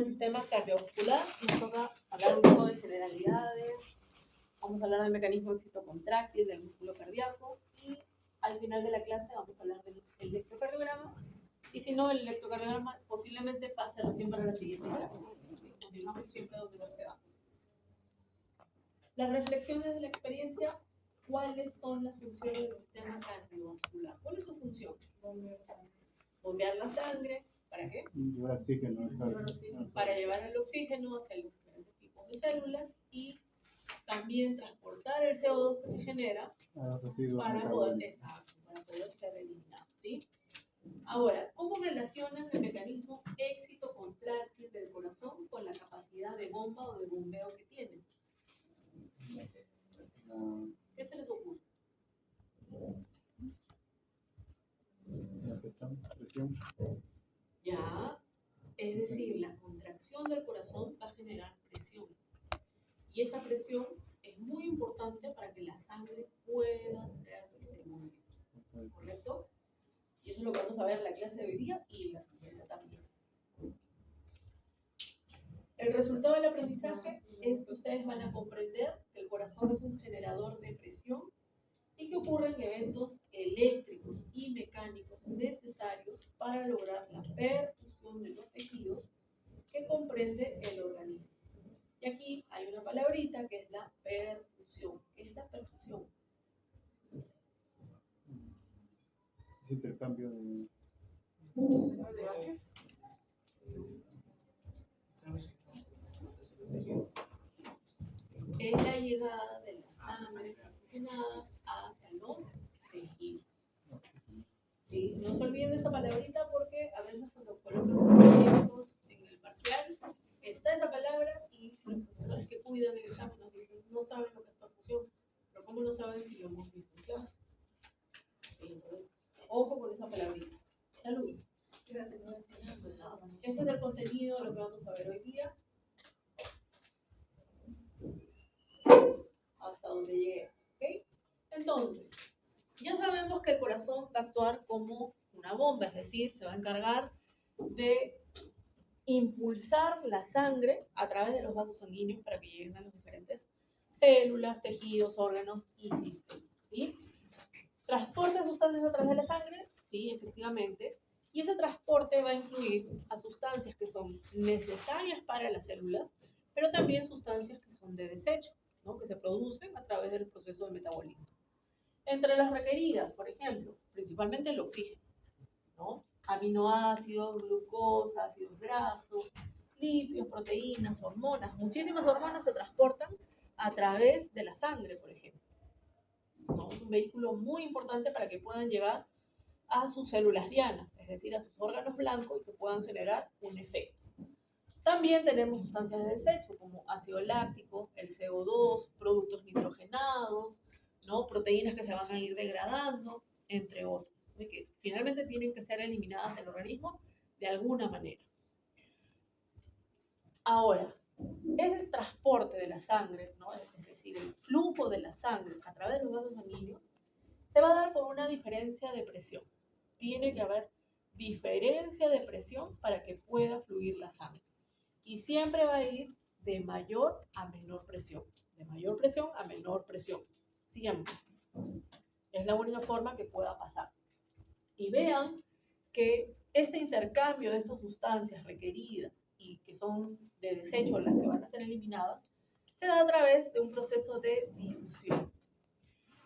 el sistema cardiovascular, nos toca hablar un poco de generalidades, vamos a hablar del mecanismo de éxito contráctil del músculo cardíaco y al final de la clase vamos a hablar del electrocardiograma y si no, el electrocardiograma posiblemente pase recién para la siguiente clase. Continuamos siempre donde nos quedamos. Las reflexiones de la experiencia, ¿cuáles son las funciones del sistema cardiovascular? ¿Cuál es su función? Bombear la sangre. ¿Para qué? Llevar oxígeno. Para llevar el oxígeno hacia los diferentes tipos de células y también transportar el CO2 que se genera para poder ser eliminado. ¿Sí? Ahora, ¿cómo relacionan el mecanismo éxito contráctil del corazón con la capacidad de bomba o de bombeo que tiene? ¿Qué se les ocurre? La presión. Ya, es decir, la contracción del corazón va a generar presión. Y esa presión es muy importante para que la sangre pueda ser distribuida. ¿Correcto? Y eso es lo que vamos a ver en la clase de hoy día y la siguiente también. El resultado del aprendizaje es que ustedes van a comprender que el corazón es un generador de presión y que ocurren eventos eléctricos y mecánicos necesarios para lograr la perfusión de los tejidos que comprende el organismo. Y aquí hay una palabrita que es la perfusión. ¿Qué es la perfusión? Es intercambio de... Es la llegada de la sangre oxigenada hacia los tejidos. ¿Sí? No se olviden de esa palabrita porque a veces cuando colocan los en el parcial está esa palabra y los profesores que cuidan el examen nos dicen no saben lo que es perfusión, pero ¿cómo no saben si lo hemos visto en clase? ¿Sí? Entonces, ojo con esa palabrita. Salud. Este es el contenido de lo que vamos a ver hoy día. Hasta donde llegue. ¿Okay? Entonces, ya sabemos que el corazón va a actuar como una bomba, es decir, se va a encargar de impulsar la sangre a través de los vasos sanguíneos para que lleguen a las diferentes células, tejidos, órganos y sistemas. ¿Sí? ¿Transporta sustancias a través de la sangre? Sí, efectivamente. Y ese transporte va a incluir a sustancias que son necesarias para las células, pero también sustancias que son de desecho, ¿no? Que se producen a través del proceso de metabolismo. Entre las requeridas, por ejemplo, principalmente el oxígeno, ¿no? Aminoácidos, glucosa, ácidos grasos, lípidos, proteínas, hormonas. Muchísimas hormonas se transportan a través de la sangre, por ejemplo. ¿No? Es un vehículo muy importante para que puedan llegar a sus células dianas, es decir, a sus órganos blancos y que puedan generar un efecto. También tenemos sustancias de desecho como ácido láctico, el CO2, productos nitrogenados, ¿no? Proteínas que se van a ir degradando, entre otros, y que finalmente tienen que ser eliminadas del organismo de alguna manera. Ahora, ese transporte de la sangre, ¿no? Es decir, el flujo de la sangre a través de los vasos sanguíneos, se va a dar por una diferencia de presión. Tiene que haber diferencia de presión para que pueda fluir la sangre. Y siempre va a ir de mayor a menor presión. De mayor presión a menor presión. Siempre. Es la única forma que pueda pasar. Y vean que este intercambio de estas sustancias requeridas y que son de desecho, las que van a ser eliminadas, se da a través de un proceso de difusión.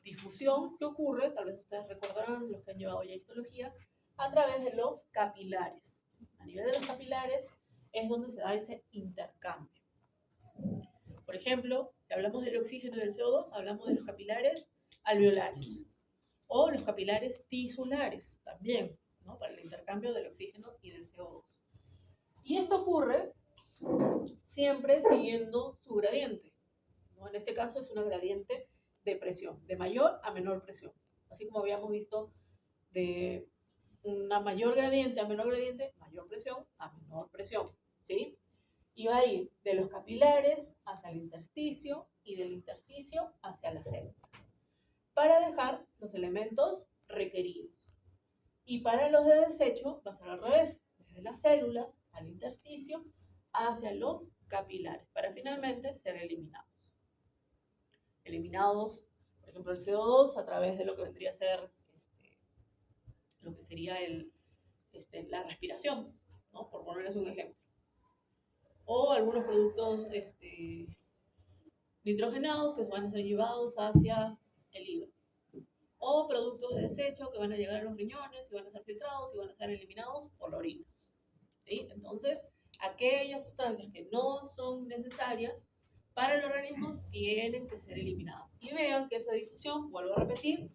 Difusión que ocurre, tal vez ustedes recordarán, los que han llevado ya histología, a través de los capilares. A nivel de los capilares es donde se da ese intercambio. Por ejemplo, si hablamos del oxígeno y del CO2, hablamos de los capilares alveolares o los capilares tisulares también, ¿no? Para el intercambio del oxígeno y del CO2. Y esto ocurre siempre siguiendo su gradiente, ¿no? En este caso es una gradiente de presión, de mayor a menor presión. Así como habíamos visto de una mayor gradiente a menor gradiente, mayor presión a menor presión, ¿sí? Y va a ir de los capilares hacia el intersticio y del intersticio hacia las células, para dejar los elementos requeridos. Y para los de desecho va a ser al revés, desde las células al intersticio hacia los capilares, para finalmente ser eliminados. Eliminados, por ejemplo, el CO2 a través de lo que vendría a ser lo que sería la respiración, ¿no? Por ponerles un ejemplo. O algunos productos nitrogenados que van a ser llevados hacia el hígado. O productos de desecho que van a llegar a los riñones y van a ser filtrados y van a ser eliminados por la orina. ¿Sí? Entonces, aquellas sustancias que no son necesarias para el organismo tienen que ser eliminadas. Y vean que esa difusión, vuelvo a repetir,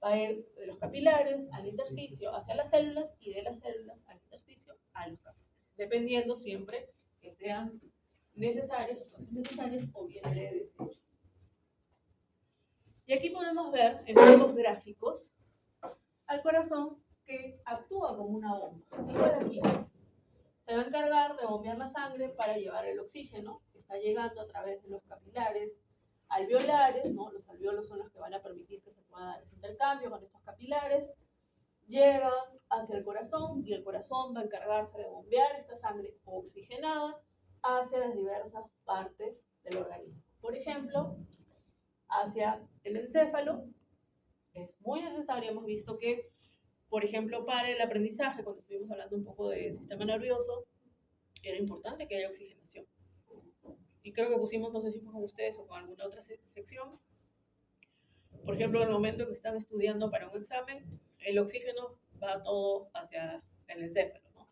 va a ir de los capilares al intersticio hacia las células y de las células al intersticio a los capilares, dependiendo siempre que sean necesarias, sustancias necesarias o bien de desecho. Y aquí podemos ver en estos gráficos al corazón que actúa como una bomba. Igual aquí se va a encargar de bombear la sangre para llevar el oxígeno que está llegando a través de los capilares alveolares, ¿no? Los alveolos son los que van a permitir que se pueda dar ese intercambio con estos capilares, llegan hacia el corazón y el corazón va a encargarse de bombear esta sangre oxigenada hacia las diversas partes del organismo. Por ejemplo, hacia el encéfalo es muy necesario, hemos visto que, por ejemplo, para el aprendizaje, cuando estuvimos hablando un poco del sistema nervioso, era importante que haya oxigenación. Y creo que pusimos, no sé si fue con ustedes o con alguna otra sección, por ejemplo, en el momento que están estudiando para un examen, el oxígeno va todo hacia el encéfalo, ¿no?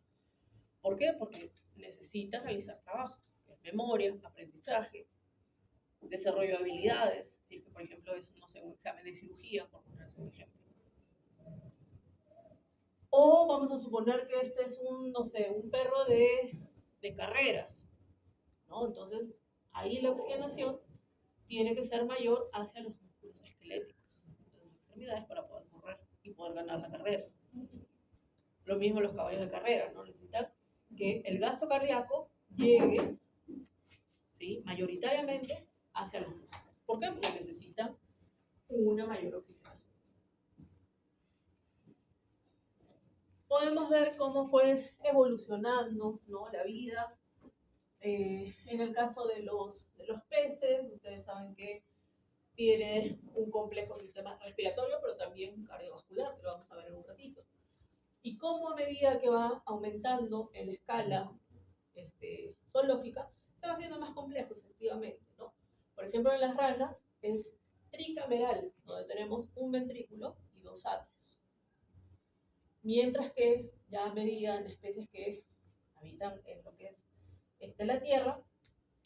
¿Por qué? Porque necesita realizar trabajo, que es memoria, aprendizaje, desarrollo de habilidades, si es que, por ejemplo, es, no sé, un examen de cirugía, por ponerse un ejemplo. O vamos a suponer que este es un, no sé, un perro de carreras, ¿no? Entonces, ahí la oxigenación tiene que ser mayor hacia los músculos esqueléticos, de las extremidades, para poder correr y poder ganar la carrera. Lo mismo los caballos de carrera, ¿no? Necesitan que el gasto cardíaco llegue, ¿sí?, mayoritariamente hacia los músculos. ¿Por qué? Porque necesitan una mayor oxigenación. Podemos ver cómo fue evolucionando, ¿no?, la vida. En el caso de los peces, ustedes saben que tiene un complejo sistema respiratorio, pero también cardiovascular, que lo vamos a ver en un ratito. Y cómo a medida que va aumentando en la escala zoológica, se va haciendo más complejo, efectivamente, ¿no? Por ejemplo, en las ranas es tricameral, donde tenemos un ventrículo y dos atrios. Mientras que ya a medida en especies que habitan en lo que es la Tierra,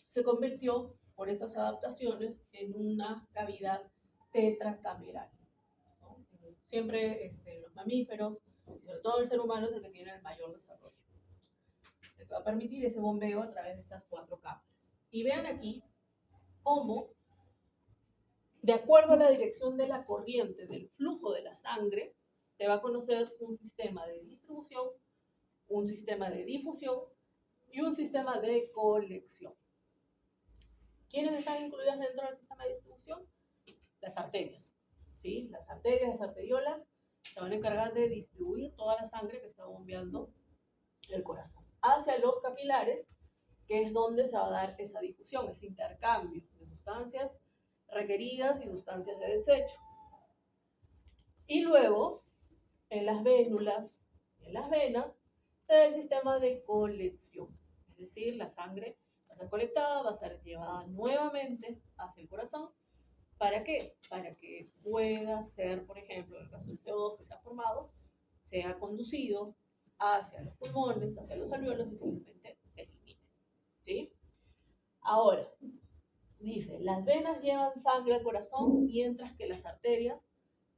se convirtió por esas adaptaciones en una cavidad tetracameral, ¿no? Siempre los mamíferos, y sobre todo el ser humano, es el que tiene el mayor desarrollo, el que va a permitir ese bombeo a través de estas cuatro cámaras. Y vean aquí cómo, de acuerdo a la dirección de la corriente del flujo de la sangre, se va a conocer un sistema de distribución, un sistema de difusión y un sistema de colección. ¿Quiénes están incluidas dentro del sistema de distribución? Las arterias, ¿sí? Las arterias, las arteriolas, se van a encargar de distribuir toda la sangre que está bombeando el corazón hacia los capilares, que es donde se va a dar esa difusión, ese intercambio de sustancias requeridas y sustancias de desecho. Y luego, en las vénulas, en las venas, se da el sistema de colección, es decir, la sangre va a ser colectada, va a ser llevada nuevamente hacia el corazón. ¿Para qué? Para que pueda ser, por ejemplo, en el caso del CO2 que se ha formado, sea conducido hacia los pulmones, hacia los alveolos y finalmente se elimine, ¿sí? Ahora, dice, las venas llevan sangre al corazón mientras que las arterias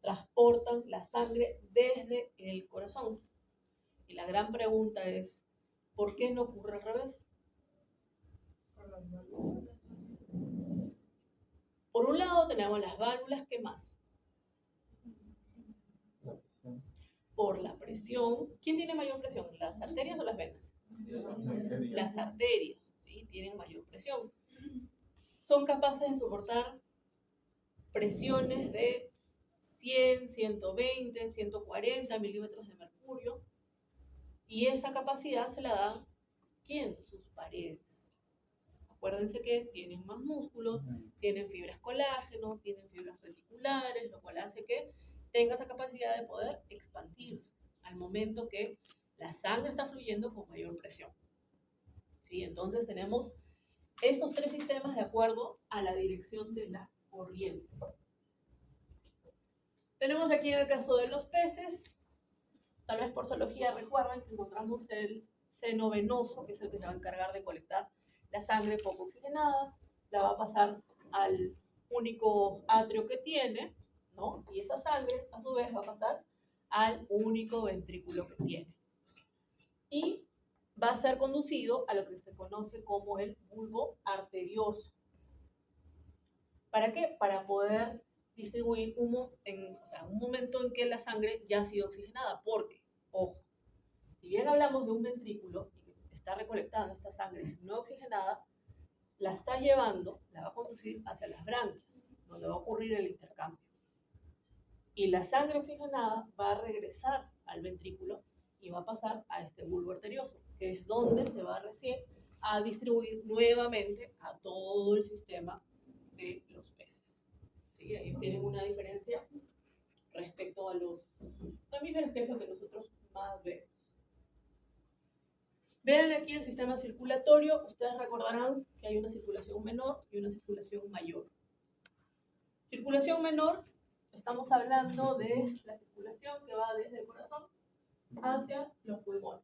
transportan la sangre desde el corazón. Y la gran pregunta es, ¿por qué no ocurre al revés? Por un lado tenemos las válvulas, ¿qué más? Por la presión. ¿Quién tiene mayor presión? ¿Las arterias o las venas? Las arterias, ¿sí?, tienen mayor presión. Son capaces de soportar presiones de 100, 120, 140 milímetros de mercurio. Y esa capacidad se la da ¿Quién? Sus paredes. Acuérdense que tienen más músculos, tienen fibras colágeno, tienen fibras reticulares, lo cual hace que tenga esa capacidad de poder expandirse al momento que la sangre está fluyendo con mayor presión. ¿Sí? Entonces tenemos estos tres sistemas de acuerdo a la dirección de la corriente. Tenemos aquí en el caso de los peces, tal vez por zoología recuerden que encontramos el seno venoso, que es el que se va a encargar de colectar la sangre poco oxigenada, la va a pasar al único atrio que tiene, ¿no? Y esa sangre, a su vez, va a pasar al único ventrículo que tiene. Y va a ser conducido a lo que se conoce como el bulbo arterioso. ¿Para qué? Para poder distribuir un momento en que la sangre ya ha sido oxigenada, porque, ojo, si bien hablamos de un ventrículo y que está recolectando esta sangre no oxigenada, la está llevando, la va a conducir hacia las branquias, donde va a ocurrir el intercambio. Y la sangre oxigenada va a regresar al ventrículo y va a pasar a este bulbo arterioso, que es donde se va recién a distribuir nuevamente a todo el sistema de los peces. ¿Sí? Ellos tienen una diferencia respecto a los mamíferos, que es lo que nosotros más vemos. Vean aquí el sistema circulatorio. Ustedes recordarán que hay una circulación menor y una circulación mayor. Circulación menor, estamos hablando de la circulación que va desde el corazón hacia los pulmones,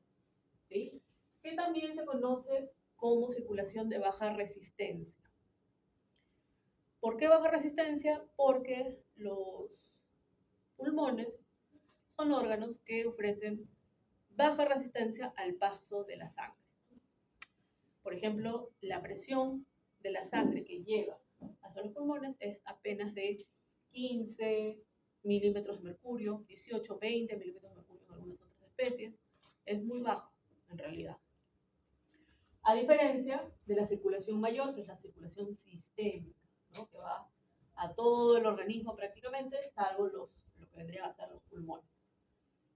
¿sí? Que también se conoce como circulación de baja resistencia. ¿Por qué baja resistencia? Porque los pulmones son órganos que ofrecen baja resistencia al paso de la sangre. Por ejemplo, la presión de la sangre que llega hacia los pulmones es apenas de 15 milímetros de mercurio, 18, 20 milímetros de mercurio en algunas otras especies. Es muy bajo, en realidad. A diferencia de la circulación mayor, que es la circulación sistémica, ¿no? Que va a todo el organismo prácticamente, salvo lo que vendrían a ser los pulmones.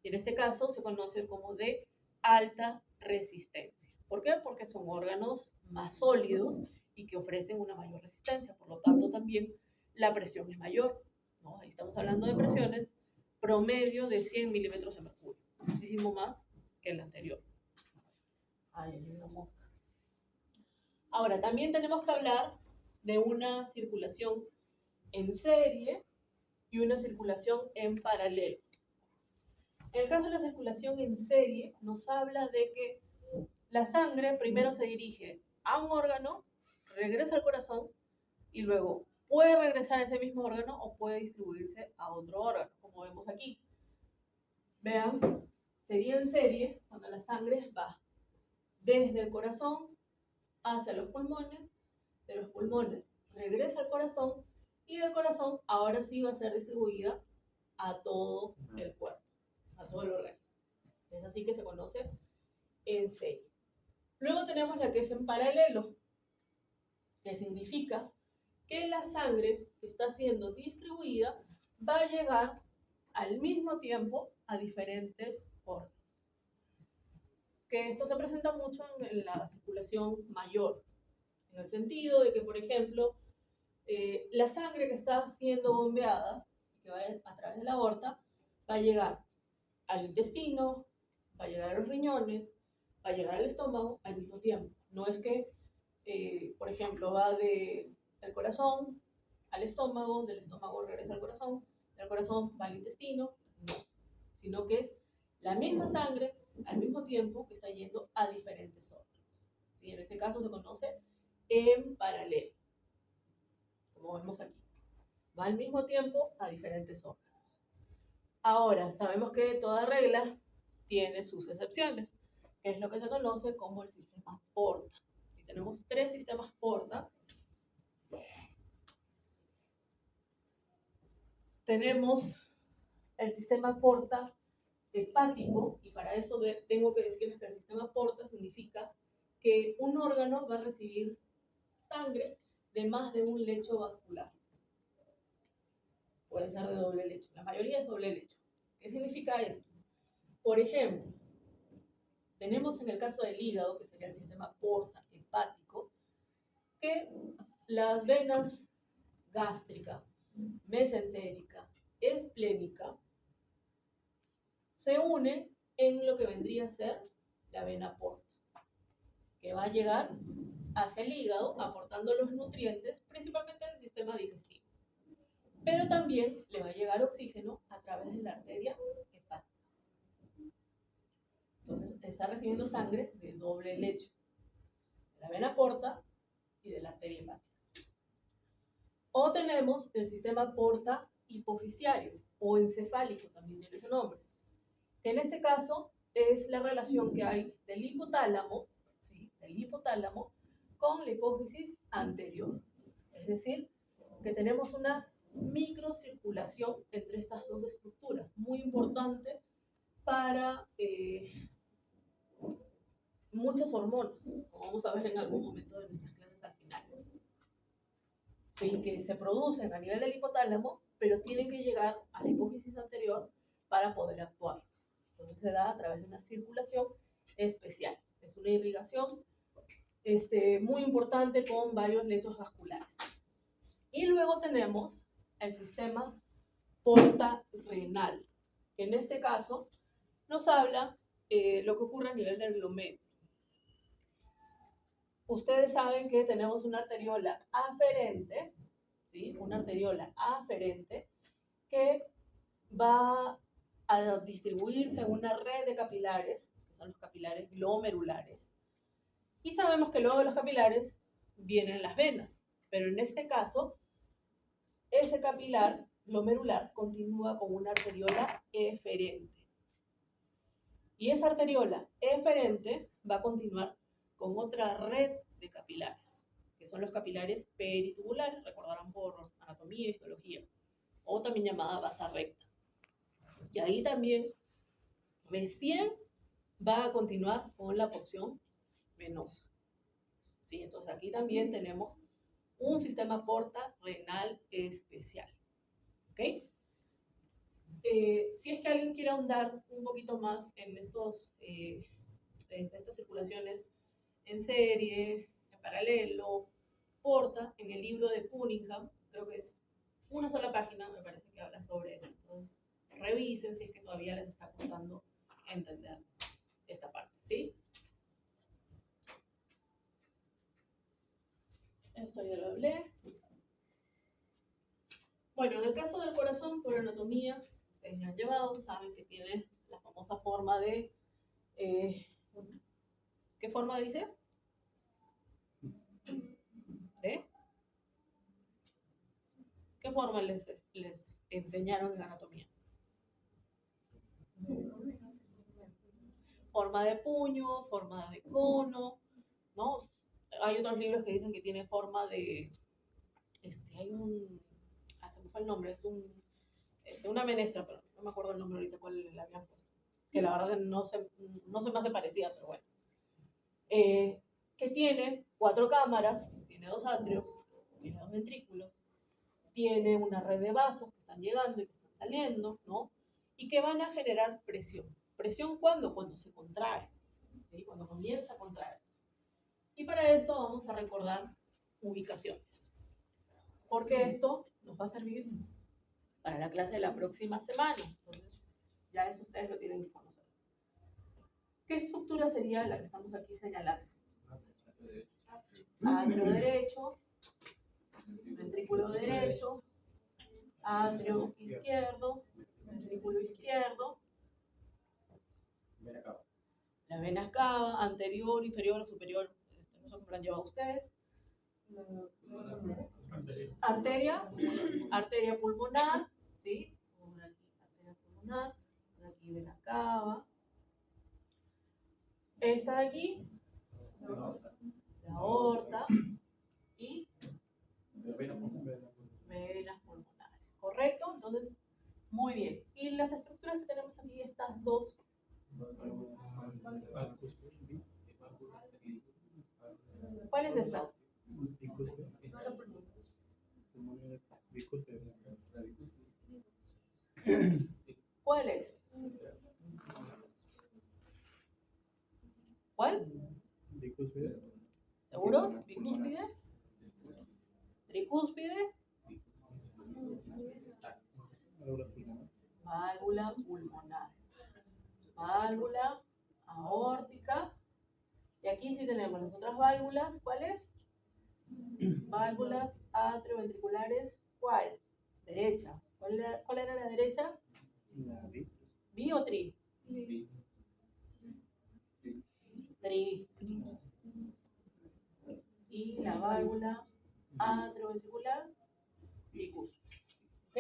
Y en este caso se conoce como de alta resistencia. ¿Por qué? Porque son órganos más sólidos y que ofrecen una mayor resistencia. Por lo tanto, también la presión es mayor, ¿no? Ahí estamos hablando de presiones promedio de 100 milímetros de mercurio, muchísimo más que el anterior. Ay, hay una mosca. Ahora, también tenemos que hablar de una circulación en serie y una circulación en paralelo. En el caso de la circulación en serie, nos habla de que la sangre primero se dirige a un órgano, regresa al corazón y luego puede regresar a ese mismo órgano o puede distribuirse a otro órgano, como vemos aquí. Vean, sería en serie cuando la sangre va desde el corazón hacia los pulmones, de los pulmones regresa al corazón y del corazón ahora sí va a ser distribuida a todo el cuerpo, a todo el organismo. Es así que se conoce en serie. Luego tenemos la que es en paralelo, que significa que la sangre que está siendo distribuida va a llegar al mismo tiempo a diferentes órganos. Que esto se presenta mucho en la circulación mayor, en el sentido de que, por ejemplo, la sangre que está siendo bombeada, que va a través de la aorta, va a llegar al intestino, va a llegar a los riñones, va a llegar al estómago al mismo tiempo. No es que, por ejemplo, va del corazón al estómago, del estómago regresa al corazón, del corazón va al intestino, no, sino que es la misma sangre al mismo tiempo que está yendo a diferentes órganos. Y en ese caso se conoce en paralelo, como vemos aquí. Va al mismo tiempo a diferentes órganos. Ahora, sabemos que toda regla tiene sus excepciones, que es lo que se conoce como el sistema Porta. Y tenemos tres sistemas Porta. Tenemos el sistema Porta hepático, y para eso tengo que decirles que el sistema Porta significa que un órgano va a recibir sangre de más de un lecho vascular. Puede ser de doble lecho, la mayoría es doble lecho. ¿Qué significa esto? Por ejemplo, Tenemos en el caso del hígado, que sería el sistema porta hepático, que las venas gástrica, mesentérica, esplénica, se unen en lo que vendría a ser la vena porta, que va a llegar hacia el hígado aportando los nutrientes, principalmente en el sistema digestivo. Pero también le va a llegar oxígeno a través de la arteria hepática. Entonces está recibiendo sangre de doble lecho, de la vena porta y de la arteria hepática. O tenemos el sistema porta hipofisiario o encefálico, también tiene ese nombre, que en este caso es la relación que hay del hipotálamo, ¿sí? Del hipotálamo con la hipófisis anterior. Es decir, que tenemos una microcirculación entre estas dos estructuras, muy importante para muchas hormonas, como vamos a ver en algún momento de nuestras clases al final. ¿Sí? Que se producen a nivel del hipotálamo, pero tienen que llegar a la hipófisis anterior para poder actuar. Entonces se da a través de una circulación especial. Es una irrigación muy importante con varios lechos vasculares. Y luego tenemos el sistema porta-renal, que en este caso nos habla lo que ocurre a nivel del glomérulo. Ustedes saben que tenemos una arteriola aferente, ¿sí? Una arteriola aferente que va a distribuirse en una red de capilares, que son los capilares glomerulares. Y sabemos que luego de los capilares vienen las venas, pero en este caso, ese capilar glomerular continúa con una arteriola eferente. Y esa arteriola eferente va a continuar con otra red de capilares, que son los capilares peritubulares, recordarán por anatomía y histología, o también llamada vasa recta. Y ahí también recién va a continuar con la porción venosa. ¿Sí? Entonces aquí también tenemos un sistema porta-renal especial. ¿Ok? Si es que alguien quiere ahondar un poquito más en estas circulaciones en serie, en paralelo, porta, en el libro de Cunningham, creo que es una sola página, me parece que habla sobre eso. Entonces, revisen si es que todavía les está costando entender esta parte, ¿sí? Esto ya lo hablé. Bueno, en el caso del corazón, por anatomía, ustedes me han llevado, saben que tiene la famosa forma de... ¿qué forma dice? ¿De? ¿Qué forma les enseñaron en anatomía? Forma de puño, forma de cono, ¿no? Hay otros libros que dicen que tiene forma de... hay un... se me fue el nombre, es una menestra, pero no me acuerdo el nombre ahorita cuál le habían puesto. Que la verdad que no se me hace parecida, pero bueno. Que tiene 4 cámaras, tiene 2 atrios, tiene 2 ventrículos, tiene una red de vasos que están llegando y que están saliendo, ¿no? Y que van a generar presión. ¿Presión cuándo? Cuando se contrae, ¿sí? Cuando comienza a contraerse. Y para esto vamos a recordar ubicaciones, porque esto nos va a servir para la clase de la próxima semana. Entonces, ya eso ustedes lo tienen que conocer. ¿Qué estructura sería la que estamos aquí señalando? Atrio derecho, ventrículo derecho, atrio izquierdo, ventrículo izquierdo, la vena cava, anterior, inferior o superior, no sé cómo lo han llevado ustedes. Arteria pulmonar, ¿sí? Una aquí, arteria pulmonar, una aquí vena cava. Esta de aquí, la aorta y venas pulmonares, ¿correcto? Entonces, muy bien. Y las estructuras que tenemos aquí, estas dos. ¿Cuál es esta? ¿Cuál es? Bicúspide. ¿Seguros? Bicúspide, tricúspide, Válvula pulmonar. válvula aórtica. Y aquí sí tenemos las otras válvulas. ¿Cuáles? Válvulas atrioventriculares. ¿Cuál? Derecha. ¿Cuál era la derecha? La vi. ¿Bi o tri? Vi. Tri. Y la válvula atrioventricular bicúspide. ¿Ok?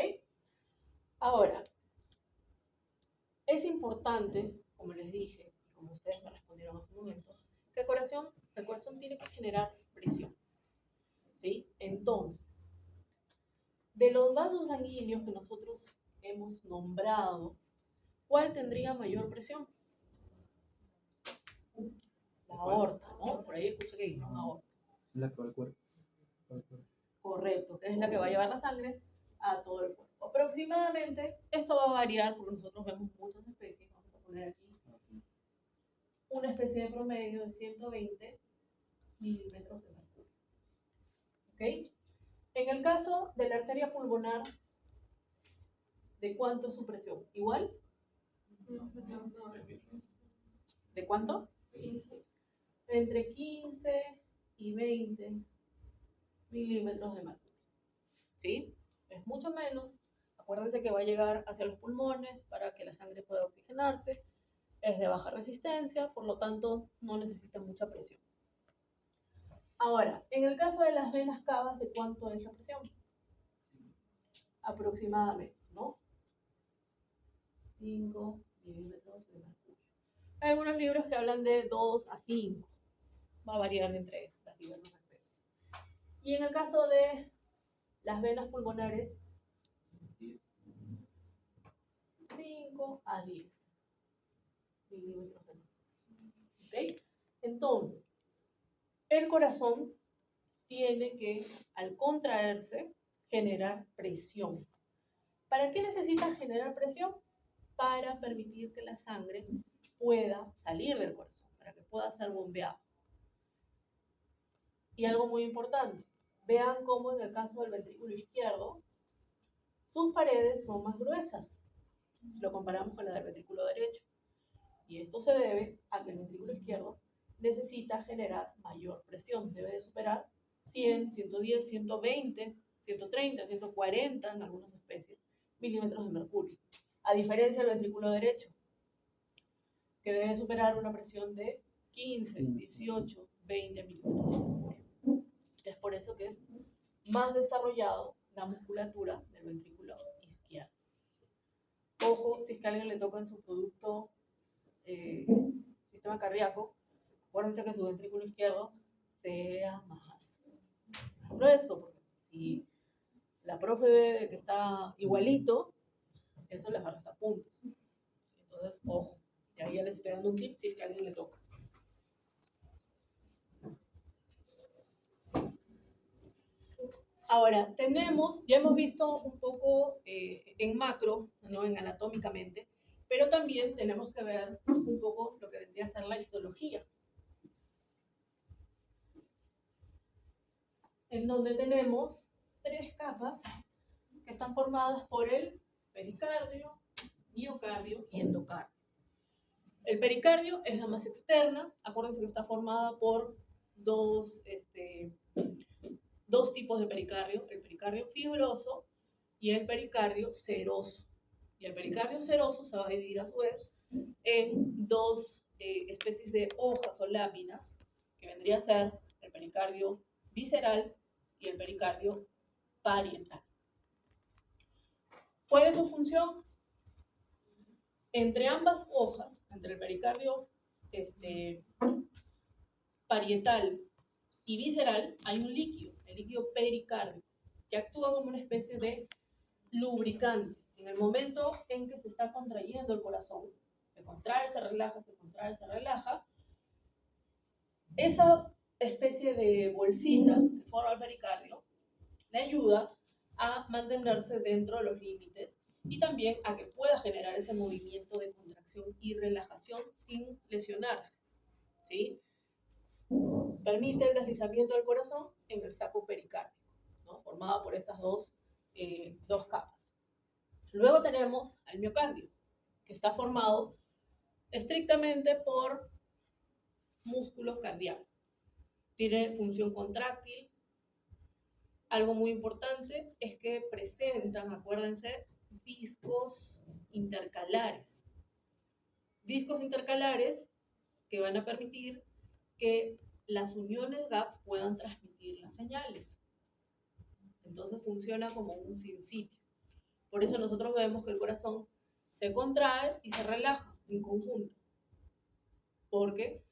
Ahora, es importante, como les dije, como ustedes me respondieron hace un momento, que el corazón tiene que generar presión. ¿Sí? Entonces, de los vasos sanguíneos que nosotros hemos nombrado, ¿cuál tendría mayor presión? La aorta, ¿no? Por ahí escuché que dijeron aorta. La que va al cuerpo. Correcto, que es la que va a llevar la sangre a todo el cuerpo. Aproximadamente, esto va a variar porque nosotros vemos muchas especies. Vamos a poner aquí una especie de promedio de 120 milímetros de mercurio. ¿Ok? En el caso de la arteria pulmonar, ¿de cuánto es su presión? ¿Igual? ¿De cuánto? 15. Entre 15 y 20 milímetros de mercurio. ¿Sí? Es mucho menos. Acuérdense que va a llegar hacia los pulmones para que la sangre pueda oxigenarse. Es de baja resistencia, por lo tanto no necesita mucha presión. Ahora, en el caso de las venas cavas, ¿de cuánto es la presión? Aproximadamente, ¿no? 5 milímetros de mercurio. Hay algunos libros que hablan de 2 a 5. Va a variar entre las diversas especies. Y en el caso de las venas pulmonares, 5 a 10 milímetros de mercurio. ¿Ok? Entonces, el corazón tiene que, al contraerse, generar presión. ¿Para qué necesita generar presión? Para permitir que la sangre pueda salir del corazón, para que pueda ser bombeado. Y algo muy importante, vean cómo en el caso del ventrículo izquierdo, sus paredes son más gruesas, si lo comparamos con la del ventrículo derecho. Y esto se debe a que el ventrículo izquierdo necesita generar mayor presión, debe de superar 100, 110, 120, 130, 140 en algunas especies, milímetros de mercurio. A diferencia del ventrículo derecho, que debe superar una presión de 15, 18, 20 milímetros de mercurio. Es por eso que es más desarrollado la musculatura del ventrículo izquierdo. Ojo, si es que a alguien le toca en su producto sistema cardíaco, acuérdense que su ventrículo izquierdo sea más grueso, porque si la profe ve que está igualito, eso les va a restar puntos. Entonces, ojo, y ahí ya les estoy dando un tip si es que a alguien le toca. Ahora, ya hemos visto un poco en macro, ¿no? En anatómicamente, pero también tenemos que ver un poco lo que vendría a ser la histología. En donde tenemos 3 capas que están formadas por el pericardio, miocardio y endocardio. El pericardio es la más externa, acuérdense que está formada por dos tipos de pericardio, el pericardio fibroso y el pericardio seroso. Y el pericardio seroso se va a dividir a su vez en 2 especies de hojas o láminas, que vendría a ser el pericardio visceral y el pericardio parietal. ¿Cuál es su función? Entre ambas hojas, entre el pericardio parietal y visceral, hay un líquido, el líquido pericárdico, que actúa como una especie de lubricante. En el momento en que se está contrayendo el corazón, se contrae, se relaja, se contrae, se relaja, esa especie de bolsita que forma el pericardio le ayuda a mantenerse dentro de los límites y también a que pueda generar ese movimiento de contracción y relajación sin lesionarse, ¿sí? permite el deslizamiento del corazón en el saco pericárdico, ¿no? Formado por estas dos capas. Luego tenemos al miocardio, que está formado estrictamente por músculo cardíaco. Tiene función contráctil. Algo muy importante es que presentan, acuérdense, discos intercalares. Discos intercalares que van a permitir que las uniones gap puedan transmitir las señales. Entonces funciona como un sinsitio. Por eso nosotros vemos que el corazón se contrae y se relaja en conjunto, porque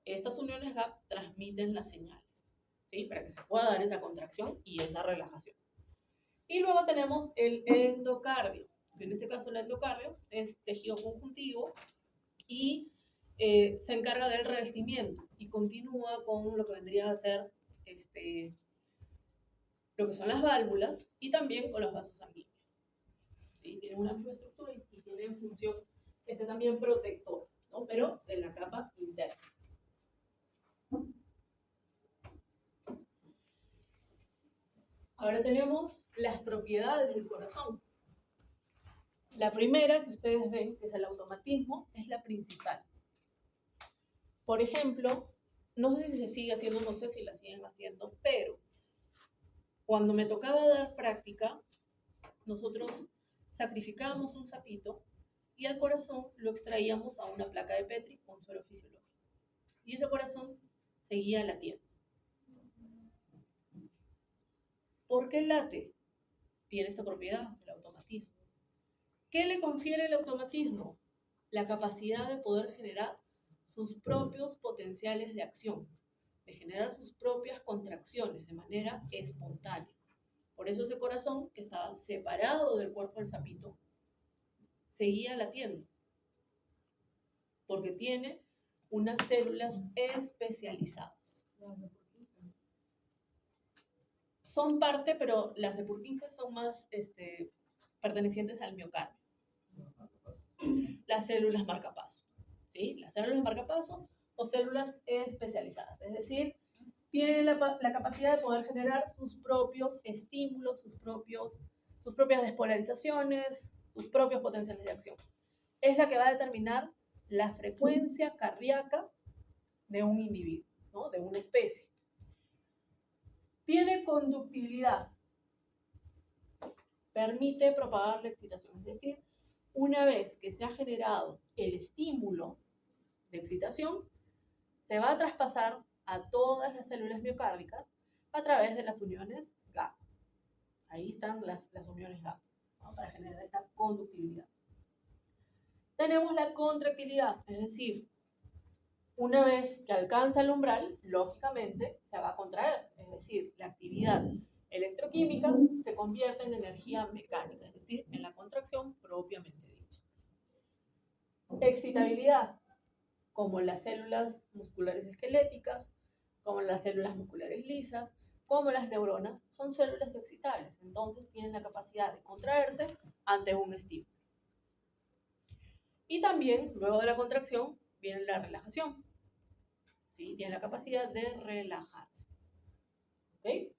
estas uniones gap transmiten las señales, ¿sí? Para que se pueda dar esa contracción y esa relajación. Y luego tenemos el endocardio, que en este caso el endocardio es tejido conjuntivo y se encarga del revestimiento y continúa con lo que vendría a ser lo que son las válvulas y también con los vasos sanguíneos. ¿Sí? Tienen una misma estructura y tienen función también protector, ¿no? Pero de la capa interna. Ahora tenemos las propiedades del corazón. La primera que ustedes ven, que es el automatismo, es la principal. Por ejemplo, no sé si se sigue haciendo, no sé si la siguen haciendo, pero cuando me tocaba dar práctica, nosotros sacrificábamos un sapito y al corazón lo extraíamos a una placa de Petri con suero fisiológico. Y ese corazón seguía latiendo. ¿Por qué late? Tiene esta propiedad, el automatismo. ¿Qué le confiere el automatismo? La capacidad de poder generar sus propios potenciales de acción, de generar sus propias contracciones de manera espontánea. Por eso ese corazón, que estaba separado del cuerpo del sapito, seguía latiendo, porque tiene unas células especializadas. Son parte, pero las de Purkinje son más pertenecientes al miocardio. Las células marcapaso, ¿sí? Las células marcapaso o células especializadas, es decir, tienen la capacidad de poder generar sus propios estímulos, sus propias despolarizaciones, sus propios potenciales de acción. Es la que va a determinar la frecuencia cardíaca de un individuo, ¿no? De una especie. Tiene conductibilidad, permite propagar la excitación, es decir, una vez que se ha generado el estímulo de excitación, se va a traspasar a todas las células miocárdicas a través de las uniones GAP. Ahí están las uniones GAP, ¿no? Para generar esta conductividad. Tenemos la contractilidad, es decir, una vez que alcanza el umbral, lógicamente se va a contraer, es decir, la actividad electroquímica se convierte en energía mecánica, es decir, en la contracción propiamente dicha. Excitabilidad, como las células musculares esqueléticas, como las células musculares lisas, como las neuronas, son células excitables, entonces tienen la capacidad de contraerse ante un estímulo. Y también, luego de la contracción, viene la relajación. ¿Sí? Tiene la capacidad de relajarse. ¿Okay?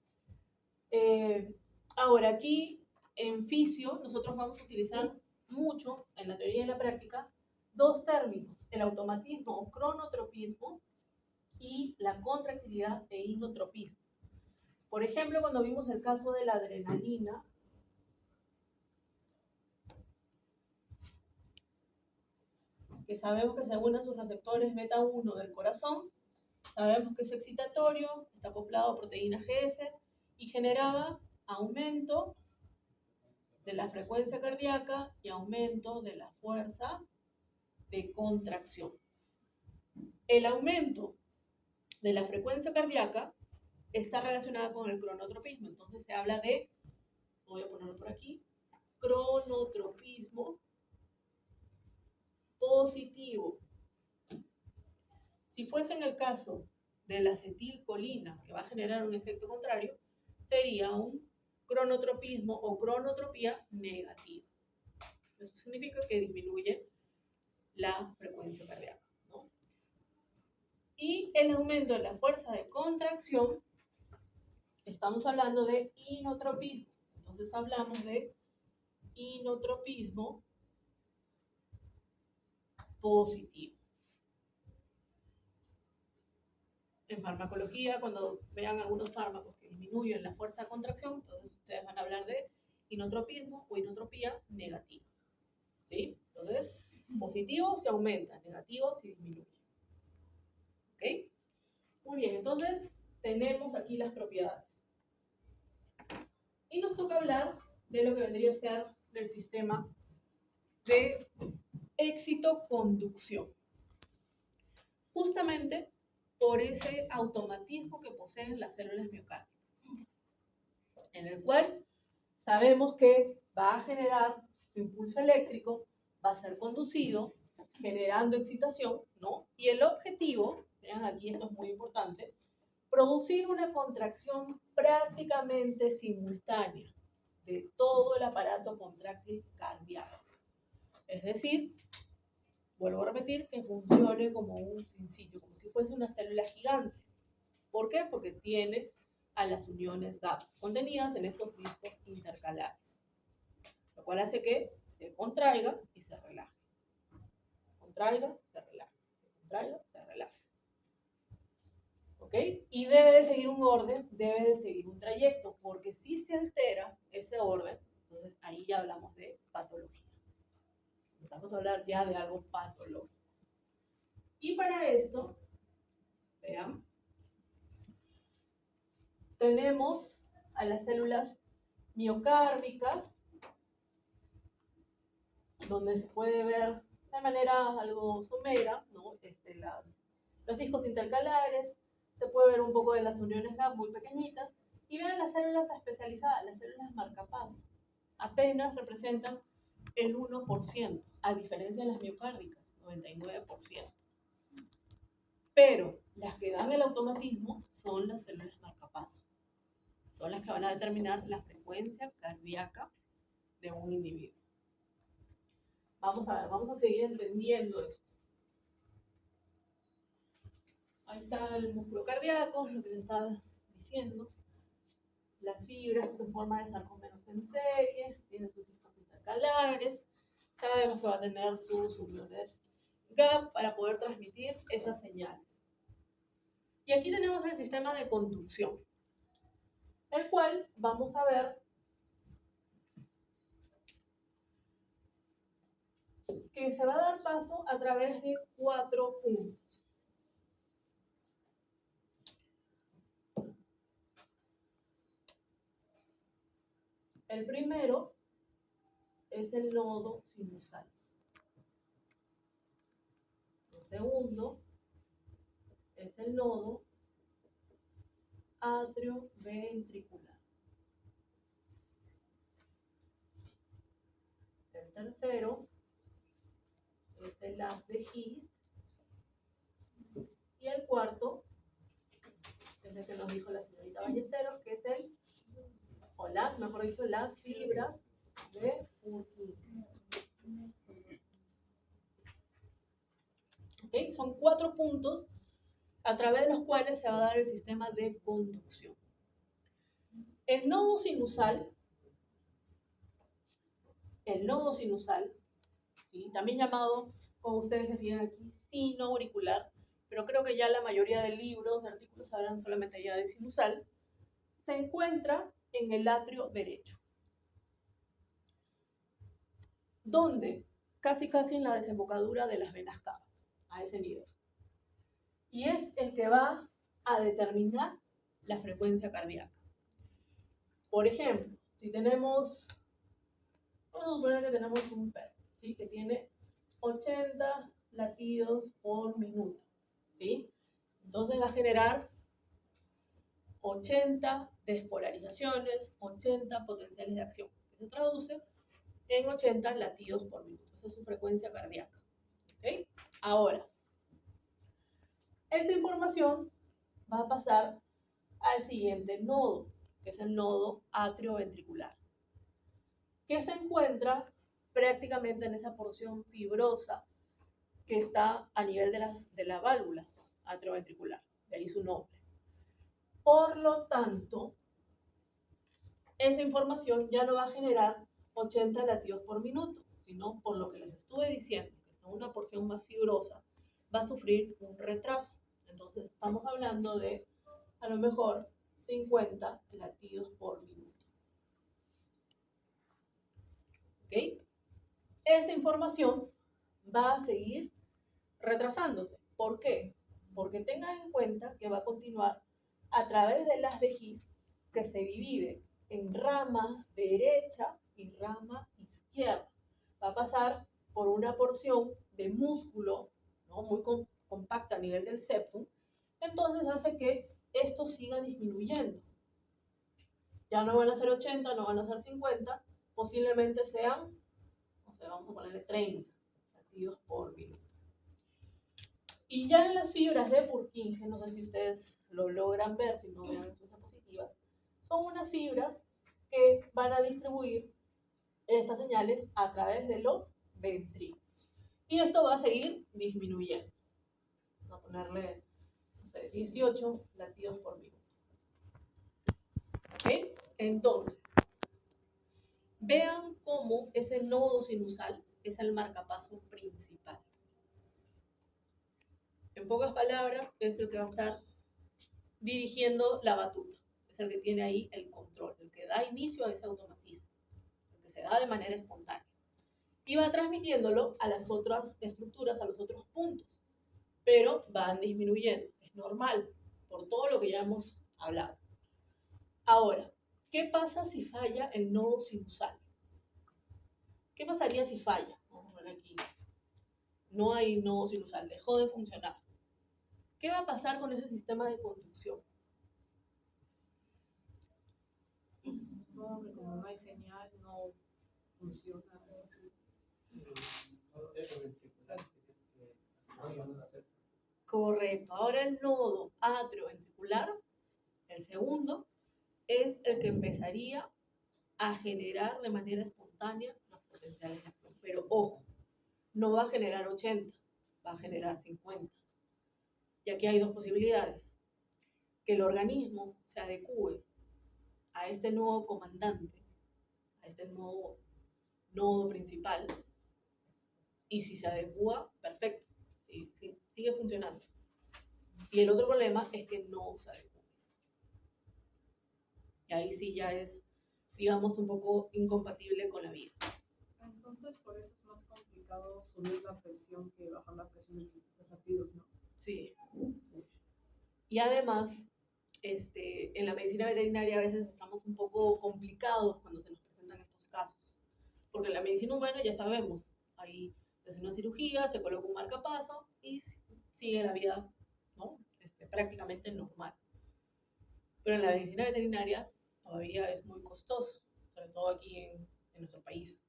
Ahora, aquí en fisio, nosotros vamos a utilizar mucho, en la teoría y en la práctica, dos términos, el automatismo o cronotropismo y la contractilidad e inotropismo. Por ejemplo, cuando vimos el caso de la adrenalina, que sabemos que se une a sus receptores beta 1 del corazón, sabemos que es excitatorio, está acoplado a proteína GS y generaba aumento de la frecuencia cardíaca y aumento de la fuerza de contracción. El aumento de la frecuencia cardíaca está relacionada con el cronotropismo, entonces se habla de, voy a ponerlo por aquí, cronotropismo positivo. Si fuese en el caso de la acetilcolina, que va a generar un efecto contrario, sería un cronotropismo o cronotropía negativa. Eso significa que disminuye la frecuencia cardíaca, ¿no? Y el aumento de la fuerza de contracción, estamos hablando de inotropismo. Entonces hablamos de inotropismo positivo. En farmacología, cuando vean algunos fármacos que disminuyen la fuerza de contracción, entonces ustedes van a hablar de inotropismo o inotropía negativa. ¿Sí? Entonces, positivo se aumenta, negativo se disminuye. ¿Ok? Muy bien, entonces tenemos aquí las propiedades. Y nos toca hablar de lo que vendría a ser del sistema de éxito-conducción. Justamente por ese automatismo que poseen las células miocárdicas, en el cual sabemos que va a generar su impulso eléctrico, va a ser conducido, generando excitación, ¿no? Y el objetivo, vean aquí, esto es muy importante, producir una contracción prácticamente simultánea de todo el aparato contráctil cardíaco. Es decir, vuelvo a repetir, que funcione como un sincillo, como si fuese una célula gigante. ¿Por qué? Porque tiene a las uniones GAP contenidas en estos discos intercalares, lo cual hace que se contraiga y se relaje. Se contraiga, se relaje. Se contraiga, se relaje. ¿Ok? Y debe de seguir un orden, debe de seguir un trayecto, porque si se altera ese orden, entonces ahí ya hablamos de patología. Empezamos a hablar ya de algo patológico. Y para esto, vean, tenemos a las células miocárdicas, donde se puede ver de manera algo somera, ¿no? Los discos intercalares, se puede ver un poco de las uniones GAP muy pequeñitas, y vean las células especializadas, las células marcapaso, apenas representan el 1%, a diferencia de las miocárdicas, 99%. Pero las que dan el automatismo son las células marcapaso. Son las que van a determinar la frecuencia cardíaca de un individuo. Vamos a ver, vamos a seguir entendiendo esto. Ahí está el músculo cardíaco, lo que les estaba diciendo. Las fibras en forma de sarcómeros en serie, tiene sus discos intercalares. Sabemos que va a tener sus uniones GAP para poder transmitir esas señales. Y aquí tenemos el sistema de conducción, el cual vamos a ver que se va a dar paso a través de 4 puntos. El primero es el nodo sinusal. El segundo es el nodo atrioventricular. El tercero es el haz de His. Y el cuarto es el que nos dijo la señorita Ballesteros, que es las fibras de Purkinje. ¿Okay? Son 4 puntos a través de los cuales se va a dar el sistema de conducción. El nodo sinusal, ¿sí? También llamado, como ustedes se fijan aquí, sino auricular, pero creo que ya la mayoría de libros, de artículos hablan solamente ya de sinusal, se encuentra en el atrio derecho. ¿Dónde? Casi en la desembocadura de las venas cavas, a ese nivel. Y es el que va a determinar la frecuencia cardíaca. Por ejemplo, si tenemos, vamos a suponer que tenemos un perro, ¿sí? Que tiene 80 latidos por minuto, ¿sí? Entonces va a generar 80 despolarizaciones, 80 potenciales de acción, que se traduce en 80 latidos por minuto. Esa es su frecuencia cardíaca. ¿Okay? Ahora, esta información va a pasar al siguiente nodo, que es el nodo atrioventricular, que se encuentra prácticamente en esa porción fibrosa que está a nivel de la válvula, atrioventricular, de ahí su nombre. Por lo tanto, esa información ya no va a generar 80 latidos por minuto, sino por lo que les estuve diciendo, que está una porción más fibrosa, va a sufrir un retraso. Entonces estamos hablando de a lo mejor 50 latidos por minuto. ¿Ok? Esa información va a seguir retrasándose. ¿Por qué? Porque tengan en cuenta que va a continuar a través de las de His, que se divide en rama derecha y rama izquierda. Va a pasar por una porción de músculo, ¿no? Muy compacta a nivel del septum, entonces hace que esto siga disminuyendo. Ya no van a ser 80, no van a ser 50, posiblemente sean, o sea, vamos a ponerle 30 latidos por minuto. Y ya en las fibras de Purkinje, no sé si ustedes lo logran ver, si no vean en sus diapositivas, son unas fibras que van a distribuir estas señales a través de los ventrículos. Y esto va a seguir disminuyendo. Vamos a ponerle, no sé, 18 latidos por minuto. ¿Ok? Entonces, vean cómo ese nodo sinusal es el marcapaso principal. En pocas palabras, es el que va a estar dirigiendo la batuta. Es el que tiene ahí el control, el que da inicio a ese automatismo, el que se da de manera espontánea. Y va transmitiéndolo a las otras estructuras, a los otros puntos, pero van disminuyendo. Es normal, por todo lo que ya hemos hablado. Ahora, ¿qué pasa si falla el nodo sinusal? ¿Qué pasaría si falla? Vamos a ver aquí. No hay nodo sinusal, dejó de funcionar. ¿Qué va a pasar con ese sistema de conducción? Supongo que como no hay señal, no funciona. Correcto. Ahora el nodo atrioventricular, el segundo, es el que empezaría a generar de manera espontánea los potenciales de acción. Pero ojo, no va a generar 80, va a generar 50. Y aquí hay dos posibilidades. Que el organismo se adecue a este nuevo comandante, a este nuevo nodo principal, y si se adecua, perfecto, sí, sigue funcionando. Y el otro problema es que no se adecua. Y ahí sí ya es, digamos, un poco incompatible con la vida. Entonces, por eso es más complicado subir la presión que bajar la presión de los latidos, ¿no? Sí. Y además, en la medicina veterinaria a veces estamos un poco complicados cuando se nos presentan estos casos. Porque en la medicina humana ya sabemos, ahí se hace una cirugía, se coloca un marcapaso y sigue la vida, ¿no? Prácticamente normal. Pero en la medicina veterinaria todavía es muy costoso, sobre todo aquí en nuestro país.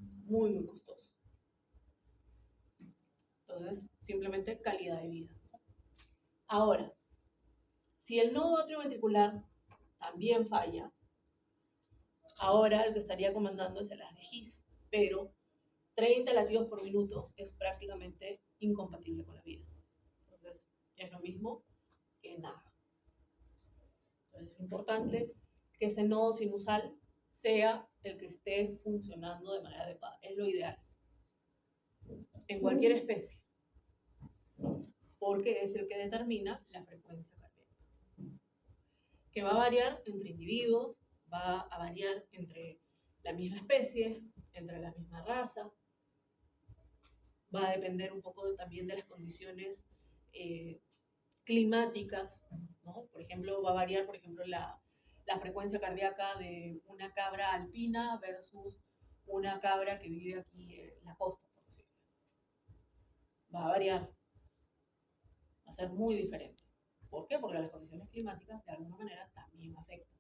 Muy, muy costoso. Entonces, simplemente calidad de vida. Ahora, si el nodo atrioventricular también falla, ahora el que estaría comandando es el haz de His, pero 30 latidos por minuto es prácticamente incompatible con la vida. Entonces, es lo mismo que nada. Entonces, es importante que ese nodo sinusal sea el que esté funcionando de manera adecuada. Es lo ideal. En cualquier especie. Porque es el que determina la frecuencia cardíaca. Que va a variar entre individuos, va a variar entre la misma especie, entre la misma raza. Va a depender un poco también de las condiciones climáticas, ¿no? Por ejemplo, va a variar, por ejemplo, la frecuencia cardíaca de una cabra alpina versus una cabra que vive aquí en la costa, por decirlo así. Va a variar, va a ser muy diferente. ¿Por qué? Porque las condiciones climáticas de alguna manera también afectan.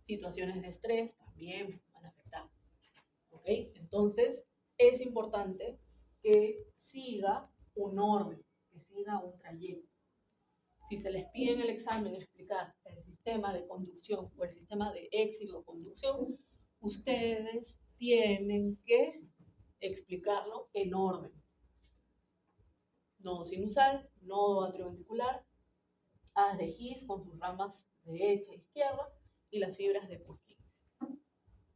Situaciones de estrés también van a afectar. ¿Ok? Entonces, es importante que siga un orden, que siga un trayecto. Si se les pide en el examen explicar el sistema de conducción o el sistema de éxito de conducción, ustedes tienen que explicarlo en orden. nodo sinusal, nodo atrioventricular, haz de His con sus ramas derecha e izquierda y las fibras de Purkinje.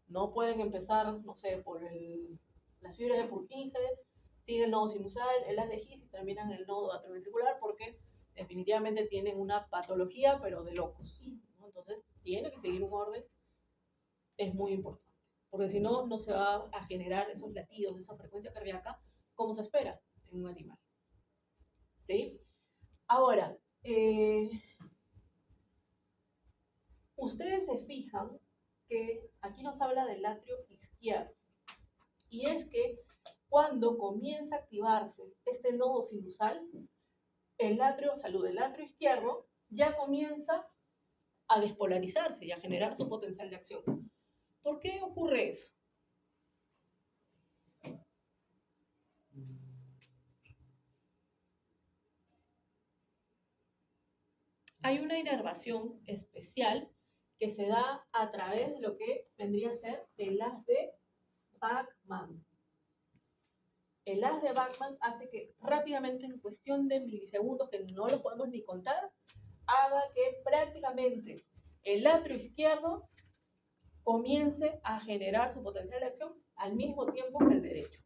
No pueden empezar, no sé, por las fibras de Purkinje, siguen el nodo sinusal, el haz de His y terminan en el nodo atrioventricular porque definitivamente tienen una patología, pero de locos, ¿no? Entonces, tiene que seguir un orden, es muy importante, porque si no, no se va a generar esos latidos, esa frecuencia cardíaca, como se espera en un animal. ¿Sí? Ahora, ustedes se fijan que aquí nos habla del atrio izquierdo, y es que cuando comienza a activarse este nodo sinusal, el atrio izquierdo ya comienza a despolarizarse y a generar su potencial de acción. ¿Por qué ocurre eso? Hay una inervación especial que se da a través de lo que vendría a ser el haz de Bachmann. El haz de Bachmann hace que rápidamente, en cuestión de milisegundos, que no lo podemos ni contar, haga que prácticamente el atrio izquierdo comience a generar su potencial de acción al mismo tiempo que el derecho.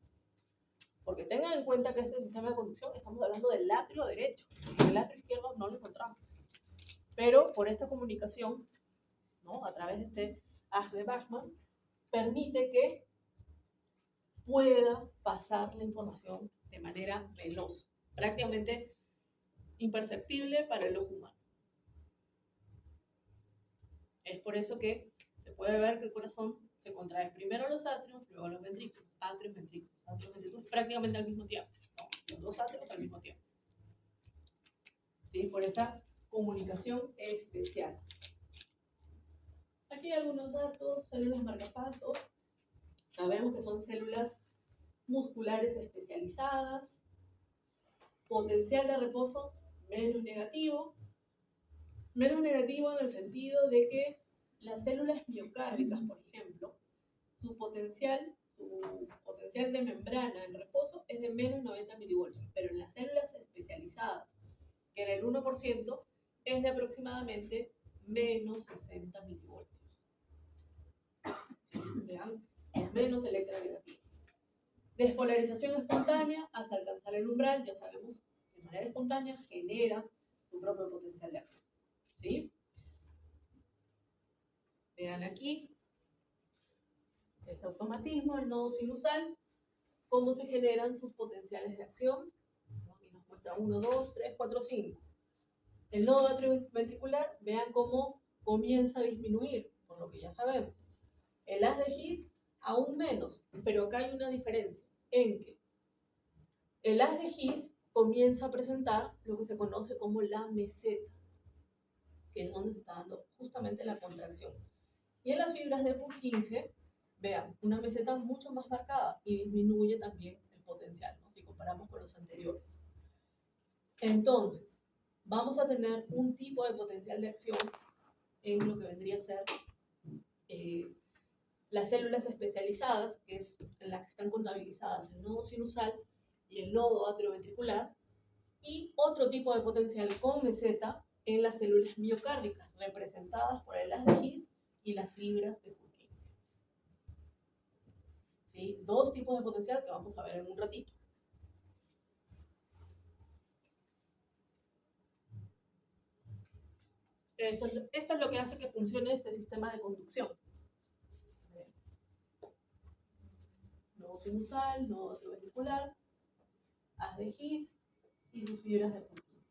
Porque tengan en cuenta que este sistema de conducción, estamos hablando del atrio derecho, y el atrio izquierdo no lo encontramos. Pero por esta comunicación, ¿no?, a través de este haz de Bachmann, permite que pueda pasar la información de manera veloz, prácticamente imperceptible para el ojo humano. Es por eso que se puede ver que el corazón se contrae primero los atrios, luego los ventrículos, atrios, ventrículos, prácticamente al mismo tiempo, ¿no? Los dos atrios al mismo tiempo. ¿Sí? Por esa comunicación especial. Aquí hay algunos datos, células marcapasos. Sabemos que son células musculares especializadas, potencial de reposo menos negativo en el sentido de que las células miocárdicas, por ejemplo, su potencial de membrana en reposo es de menos 90 milivoltios, pero en las células especializadas, que era el 1%, es de aproximadamente menos 60 milivoltios. Vean, es menos electronegativo. Despolarización espontánea hasta alcanzar el umbral, ya sabemos, de manera espontánea genera su propio potencial de acción. ¿Sí? Vean aquí, ese automatismo, el nodo sinusal, cómo se generan sus potenciales de acción. Aquí nos muestra 1, 2, 3, 4, 5. El nodo atrioventricular, vean cómo comienza a disminuir, por lo que ya sabemos. El haz de His, aún menos, pero acá hay una diferencia en que el haz de His comienza a presentar lo que se conoce como la meseta, que es donde se está dando justamente la contracción. Y en las fibras de Purkinje, vean, una meseta mucho más marcada y disminuye también el potencial, ¿no?, si comparamos con los anteriores. Entonces, vamos a tener un tipo de potencial de acción en lo que vendría a ser las células especializadas, que es en las que están contabilizadas el nodo sinusal y el nodo atrioventricular, y otro tipo de potencial con meseta en las células miocárdicas, representadas por el haz de His y las fibras de Purkinje. ¿Sí? Dos tipos de potencial que vamos a ver en un ratito. Esto es lo que hace que funcione este sistema de conducción. Nodo sinusal, nodo atrioventricular, haz de His y sus fibras de Purkinje.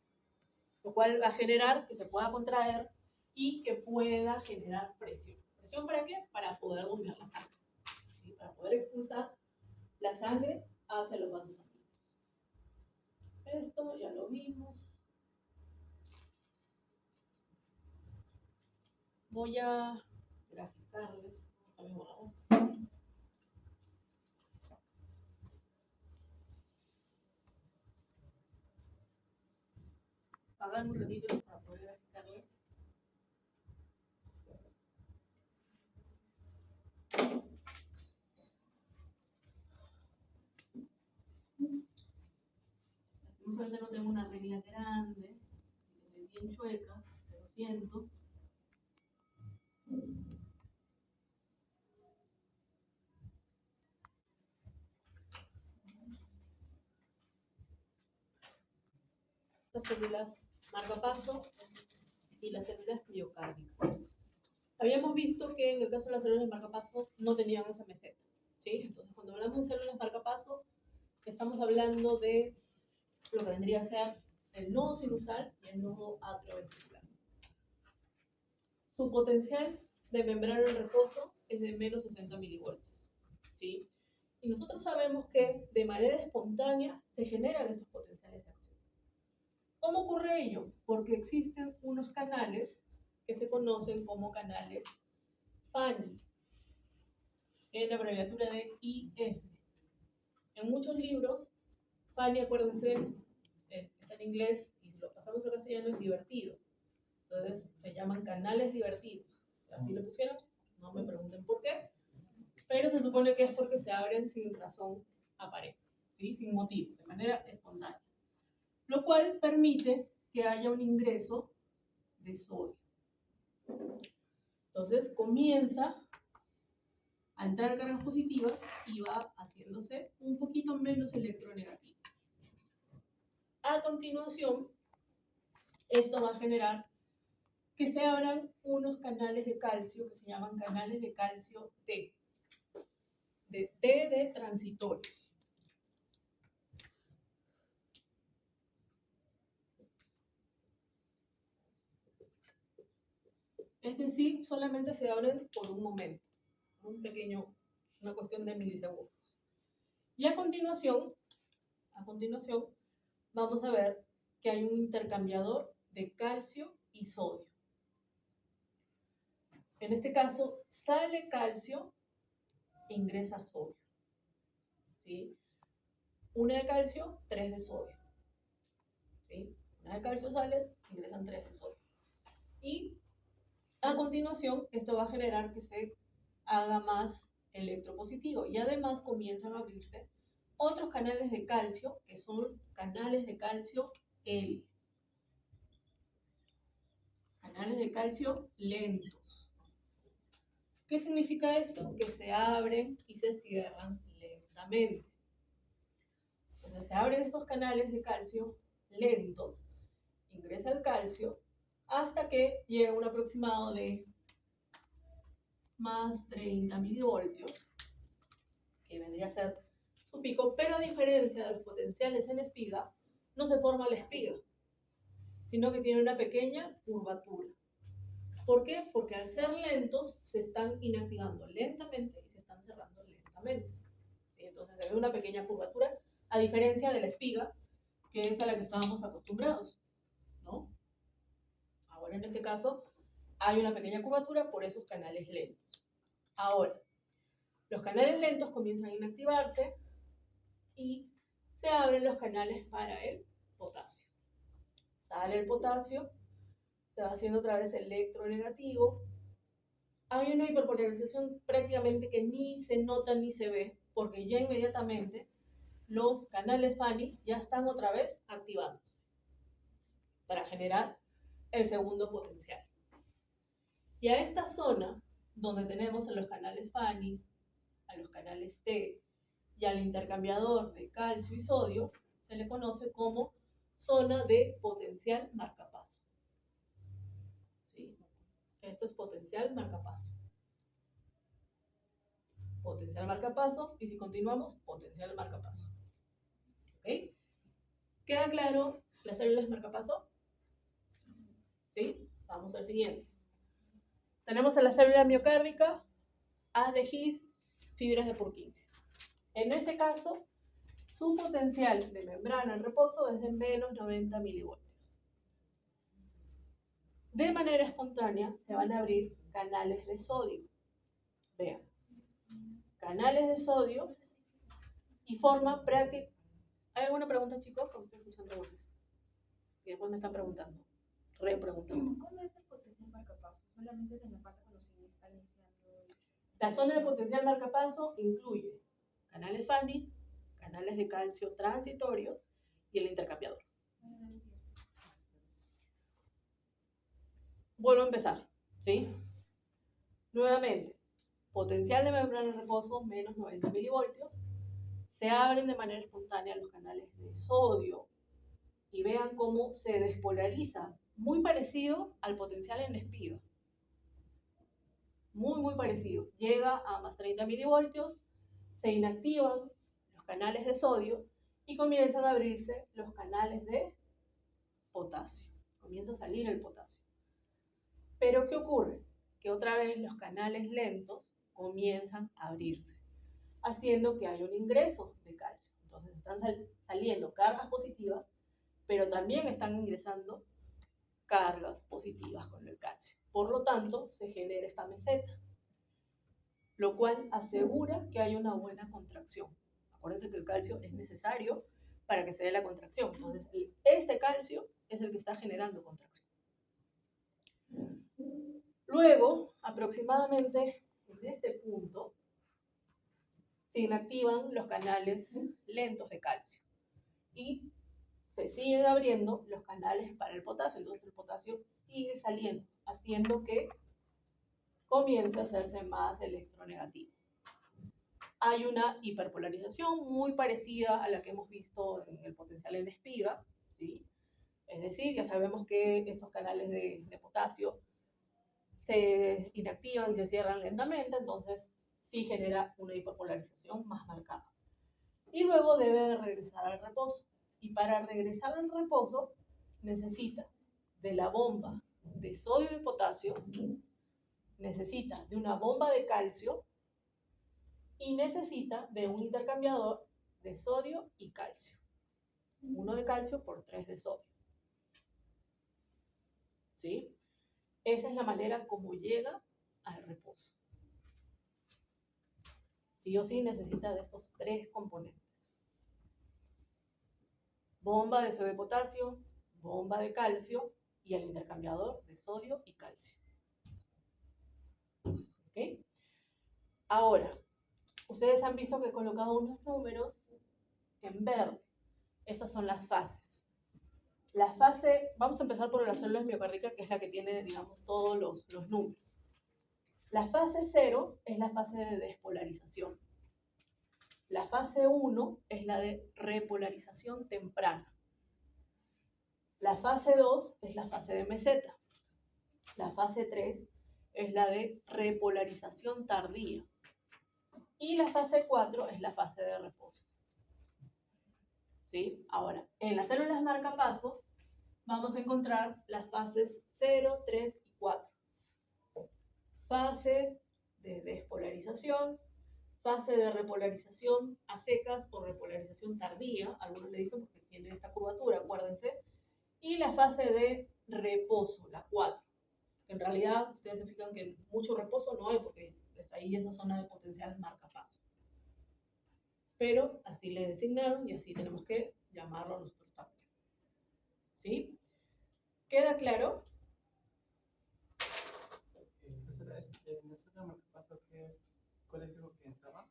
Lo cual va a generar que se pueda contraer y que pueda generar presión. ¿Presión para qué? Para poder bombear la sangre. ¿Sí? Para poder expulsar la sangre hacia los vasos sanguíneos. Esto ya lo vimos. Voy a graficarles. Hagan un ratito para poder graficarles. Lastimosamente no bien chueca, lo siento. Estas células marcapaso y las células miocárdicas. Habíamos visto que en el caso de las células marcapaso no tenían esa meseta, ¿sí? Entonces, cuando hablamos de células marcapaso, estamos hablando de lo que vendría a ser el nodo sinusal y el nodo atrioventricular. Su potencial de membrana en reposo es de menos 60 milivoltios, ¿sí? Y nosotros sabemos que de manera espontánea se generan estos potenciales de acción. ¿Cómo ocurre ello? Porque existen unos canales que se conocen como canales Fanny, en la abreviatura de IF. En muchos libros, Fanny, acuérdense, está en inglés y si lo pasamos a castellano es divertido. Entonces se llaman canales divertidos. Así lo pusieron, no me pregunten por qué, pero se supone que es porque se abren sin razón aparente, ¿sí? Sin motivo, de manera espontánea. Lo cual permite que haya un ingreso de sodio. Entonces comienza a entrar cargas positivas y va haciéndose un poquito menos electronegativo. A continuación, esto va a generar que se abran unos canales de calcio que se llaman canales de calcio T, de transitorios. Es decir, solamente se abren por un momento, una cuestión de milisegundos. Y a continuación, vamos a ver que hay un intercambiador de calcio y sodio. En este caso, sale calcio e ingresa sodio, ¿sí? Una de calcio, 3 de sodio, ¿sí? Una de calcio sale, ingresan 3 de sodio. Y a continuación, esto va a generar que se haga más electropositivo y además comienzan a abrirse otros canales de calcio, que son canales de calcio L. Canales de calcio lentos. ¿Qué significa esto? Que se abren y se cierran lentamente. Entonces se abren estos canales de calcio lentos, ingresa el calcio, hasta que llega a un aproximado de más 30 milivoltios, que vendría a ser su pico, pero a diferencia de los potenciales en espiga, no se forma la espiga, sino que tiene una pequeña curvatura. ¿Por qué? Porque al ser lentos se están inactivando lentamente y se están cerrando lentamente. ¿Sí? Entonces se ve una pequeña curvatura, a diferencia de la espiga, que es a la que estábamos acostumbrados, ¿no? Ahora en este caso hay una pequeña curvatura por esos canales lentos. Ahora, los canales lentos comienzan a inactivarse y se abren los canales para el potasio. Sale el potasio, se va haciendo otra vez electronegativo. Hay una hiperpolarización prácticamente que ni se nota ni se ve, porque ya inmediatamente los canales Fanny ya están otra vez activándose para generar el segundo potencial. Y a esta zona, donde tenemos a los canales Fanny, a los canales T y al intercambiador de calcio y sodio, se le conoce como zona de potencial marcapaso. ¿Sí? Esto es potencial marcapaso. Potencial marcapaso, y si continuamos, potencial marcapaso. ¿Ok? ¿Queda claro las células marcapaso? ¿Sí? Vamos al siguiente. Tenemos a la célula miocárdica, haz de His, fibras de Purkinje. En este caso, su potencial de membrana en reposo es de menos 90 milivoltios. De manera espontánea se van a abrir canales de sodio. Vean, canales de sodio y forma práctica. ¿Hay alguna pregunta, chicos? Porque estoy escuchando voces. Y después me están preguntando, repreguntando. ¿Cuándo es el potencial marcapaso? Solamente se me falta cuando se está iniciando. La zona de potencial marcapaso incluye canales Fanny, canales de calcio transitorios y el intercambiador. Vuelvo a empezar, ¿sí? Nuevamente, potencial de membrana de reposo menos 90 milivoltios. Se abren de manera espontánea los canales de sodio y vean cómo se despolariza, muy parecido al potencial en espiga. Muy parecido. Llega a más 30 milivoltios, se inactivan los canales de sodio y comienzan a abrirse los canales de potasio. Comienza a salir el potasio. Pero ¿qué ocurre? Que otra vez los canales lentos comienzan a abrirse, haciendo que haya un ingreso de calcio. Entonces están saliendo cargas positivas, pero también están ingresando cargas positivas con el calcio. Por lo tanto, se genera esta meseta, lo cual asegura que hay una buena contracción. Acuérdense que el calcio es necesario para que se dé la contracción. Entonces, este calcio es el que está generando contracción. Luego, aproximadamente en este punto, se inactivan los canales lentos de calcio y se siguen abriendo los canales para el potasio. Entonces, el potasio sigue saliendo, haciendo que comience a hacerse más electronegativo. Hay una hiperpolarización muy parecida a la que hemos visto en el potencial en espiga, ¿sí? Es decir, ya sabemos que estos canales de potasio se inactivan y se cierran lentamente, entonces sí genera una hiperpolarización más marcada. Y luego debe de regresar al reposo. Y para regresar al reposo necesita de la bomba de sodio y potasio, necesita de una bomba de calcio y necesita de un intercambiador de sodio y calcio. 1 de calcio por 3 de sodio. ¿Sí? Esa es la manera como llega al reposo. Sí o sí necesita de estos 3 componentes. Bomba de sodio y potasio, bomba de calcio y el intercambiador de sodio y calcio. ¿Ok? Ahora, ustedes han visto que he colocado unos números en verde. Esas son las fases. La fase, vamos a empezar por la célula miocárdica, que es la que tiene, digamos, todos los números. La fase 0 es la fase de despolarización. La fase 1 es la de repolarización temprana. La fase 2 es la fase de meseta. La fase 3 es la de repolarización tardía. Y la fase 4 es la fase de reposo. ¿Sí? Ahora, en las células marcapasos vamos a encontrar las fases 0, 3 y 4. Fase de despolarización, fase de repolarización a secas o repolarización tardía, algunos le dicen porque tiene esta curvatura, acuérdense, y la fase de reposo, la 4. En realidad, ustedes se fijan que mucho reposo no hay porque está ahí esa zona de potencial marcapaso. Pero así le designaron y así tenemos que llamarlo nosotros también. ¿Sí? ¿Queda claro? En la célula marcapaso, ¿cuál es lo que entraba?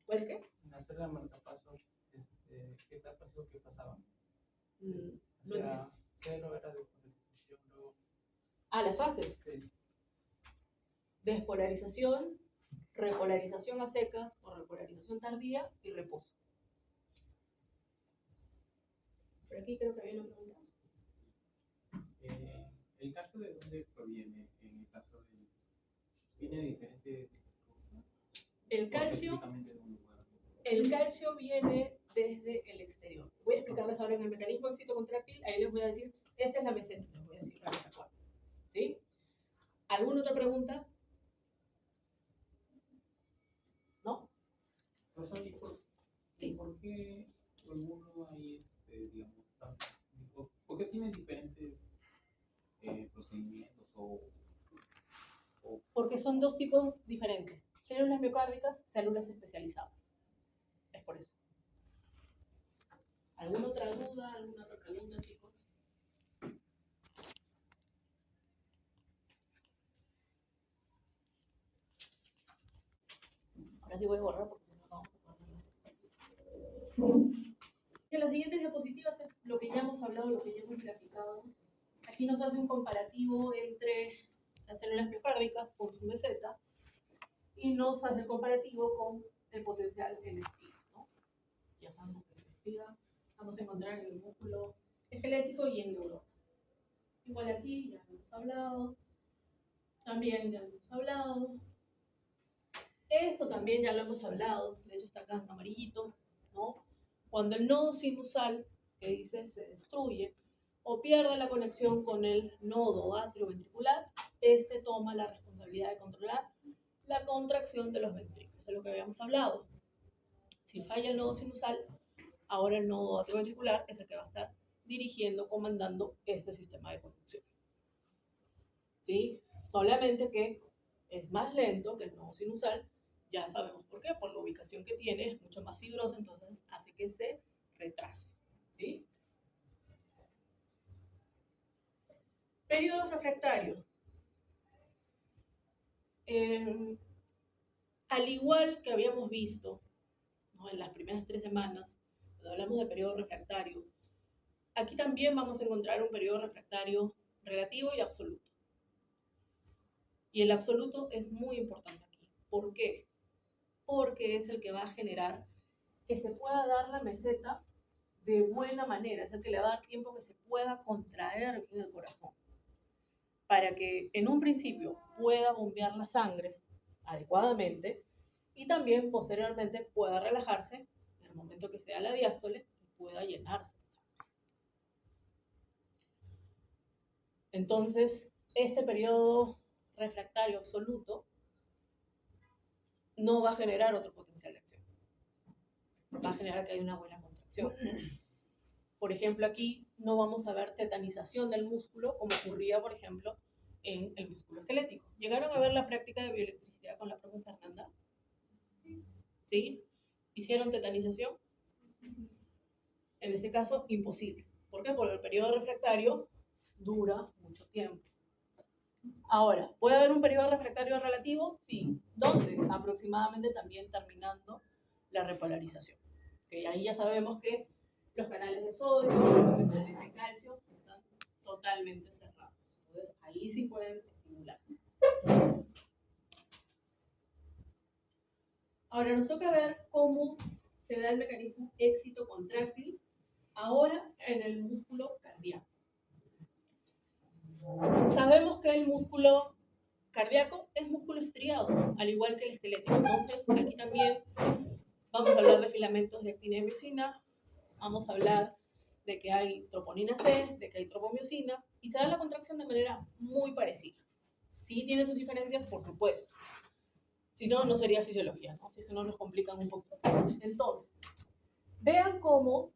¿Cuál qué? En la célula marcapaso, ¿qué etapa es lo que pasaba? O sea, 0 era despolarización, luego... las fases. Sí. Despolarización, repolarización a secas o repolarización tardía y reposo. Por aquí creo que había una pregunta. ¿El calcio de dónde proviene? En el caso de... ¿Viene de diferentes... El calcio viene desde el exterior. Voy a explicarles ahora en el mecanismo excitocontráctil, ahí les voy a decir, esta es la meseta, les voy a decir la meta 4. ¿Sí? ¿Alguna otra pregunta? ¿No? Sí. ¿Por qué alguno hay, digamos, por qué tienen diferentes procedimientos Porque son dos tipos diferentes. Células miocárdicas, células especializadas. Es por eso. ¿Alguna otra duda? ¿Alguna otra pregunta, chicos? Ahora sí voy a borrar porque si no vamos a poner. En las siguientes diapositivas es lo que ya hemos hablado, lo que ya hemos graficado. aquí nos hace un comparativo entre las células miocárdicas con su meseta y nos hace el comparativo con el potencial en espiga, ¿no? Ya sabemos que en espiga vamos a encontrar en el músculo esquelético y en neuronas. Igual aquí ya hemos hablado, también ya hemos hablado. Esto también ya lo hemos hablado, de hecho está acá en amarillito, ¿no? Cuando el nodo sinusal, que dice se destruye, o pierde la conexión con el nodo atrioventricular, este toma la responsabilidad de controlar la contracción de los ventrículos, es lo que habíamos hablado. Si falla el nodo sinusal, ahora el nodo atrioventricular es el que va a estar dirigiendo, comandando este sistema de conducción. ¿Sí? Solamente que es más lento que el nodo sinusal, ya sabemos por qué, por la ubicación que tiene, es mucho más fibroso, entonces hace que se retrase. ¿Sí? Periodos refractarios. Al igual que habíamos visto, ¿no?, en las primeras 3 semanas, cuando hablamos de periodo refractario, aquí también vamos a encontrar un periodo refractario relativo y absoluto. Y el absoluto es muy importante aquí. ¿Por qué? Porque es el que va a generar que se pueda dar la meseta de buena manera, es el que le va a dar tiempo que se pueda contraer bien el corazón, para que en un principio pueda bombear la sangre adecuadamente y también posteriormente pueda relajarse en el momento que sea la diástole y pueda llenarse de sangre. Entonces, este periodo refractario absoluto no va a generar otro potencial de acción. Va a generar que haya una buena contracción. Por ejemplo, aquí no vamos a ver tetanización del músculo como ocurría, por ejemplo, en el músculo esquelético. ¿Llegaron a ver la práctica de bioelectricidad con la profe Fernanda? ¿Sí? ¿Hicieron tetanización? En este caso, imposible. ¿Por qué? Porque el periodo refractario dura mucho tiempo. Ahora, ¿puede haber un periodo refractario relativo? Sí. ¿Dónde? Aproximadamente también terminando la repolarización. Okay, ahí ya sabemos que los canales de sodio, los canales de calcio están totalmente cerrados. Entonces, ahí sí pueden estimularse. Ahora nos toca ver cómo se da el mecanismo éxito contráctil ahora en el músculo cardíaco. Sabemos que el músculo cardíaco es músculo estriado, al igual que el esquelético. Entonces, aquí también vamos a hablar de filamentos de actina y miosina, vamos a hablar de que hay troponina C, de que hay tropomiosina, y se da la contracción de manera muy parecida. Sí tiene sus diferencias, por supuesto. Si no, no sería fisiología, ¿no? Si es que no nos complican un poquito. Entonces, vean cómo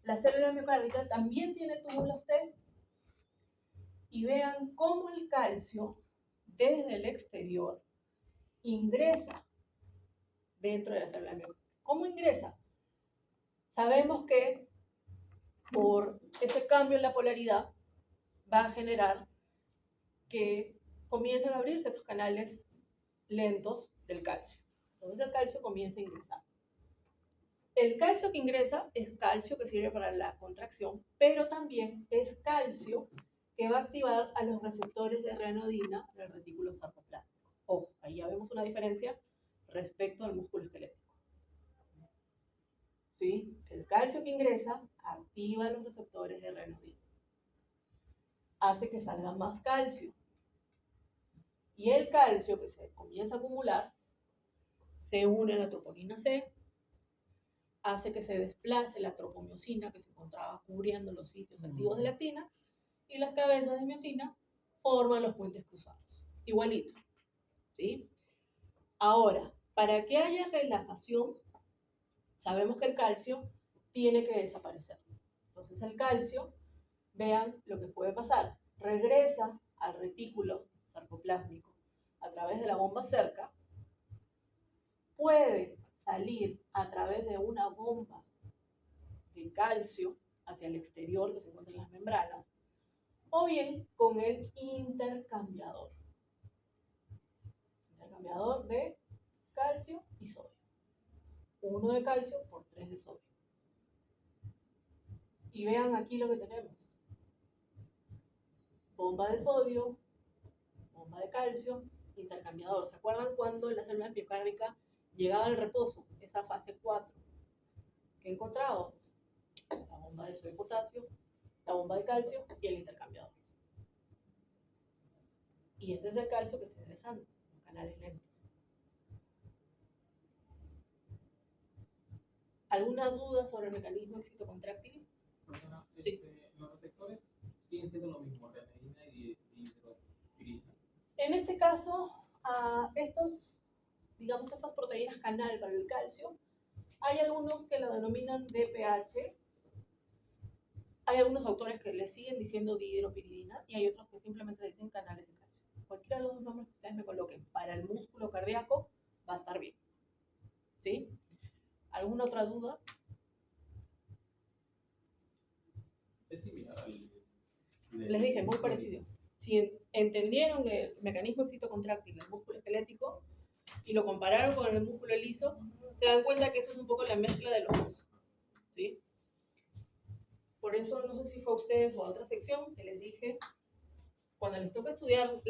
la célula miocárdica también tiene túbulos T, y vean cómo el calcio, desde el exterior, ingresa dentro de la célula miocárdica. ¿Cómo ingresa? Sabemos que por ese cambio en la polaridad va a generar que comiencen a abrirse esos canales lentos del calcio. Entonces el calcio comienza a ingresar. El calcio que ingresa es calcio que sirve para la contracción, pero también es calcio que va a activar a los receptores de ranodina del retículo sarcoplásmico. Ojo, ahí ya vemos una diferencia respecto al músculo esquelético. ¿Sí? El calcio que ingresa activa los receptores de ranodina. Hace que salga más calcio. Y el calcio que se comienza a acumular se une a la troponina C, hace que se desplace la tropomiosina que se encontraba cubriendo los sitios activos de la actina, y las cabezas de miosina forman los puentes cruzados. Igualito. ¿Sí? Ahora, para que haya relajación, sabemos que el calcio tiene que desaparecer. Entonces el calcio, vean lo que puede pasar, regresa al retículo sarcoplásmico a través de la bomba cerca, puede salir a través de una bomba de calcio hacia el exterior que se encuentra en las membranas, o bien con el intercambiador de calcio y sodio. 1 de calcio por 3 de sodio. Y vean aquí lo que tenemos. bomba de sodio, bomba de calcio, intercambiador. ¿Se acuerdan cuando la célula miocárdica llegaba al reposo? Esa fase 4. ¿Qué encontrábamos? La bomba de sodio y potasio, la bomba de calcio y el intercambiador. Y ese es el calcio que está ingresando, los canales lentos. ¿Alguna duda sobre el mecanismo excitocontráctil? Sí. Los receptores siguen siendo lo mismo, renina y hidropirina. En este caso, estos proteínas canal para el calcio, hay algunos que lo denominan DPH, hay algunos autores que le siguen diciendo dihidropiridina y hay otros que simplemente dicen canales de calcio. Cualquiera de los dos nombres que ustedes me coloquen para el músculo cardíaco va a estar bien. ¿Sí? ¿Alguna otra duda? Es similar al... Les dije, muy parecido. Si entendieron el mecanismo excitocontráctil del músculo esquelético y lo compararon con el músculo liso, se dan cuenta que esto es un poco la mezcla de los dos. ¿Sí? Por eso, no sé si fue a ustedes o a otra sección que les dije, cuando les toca estudiar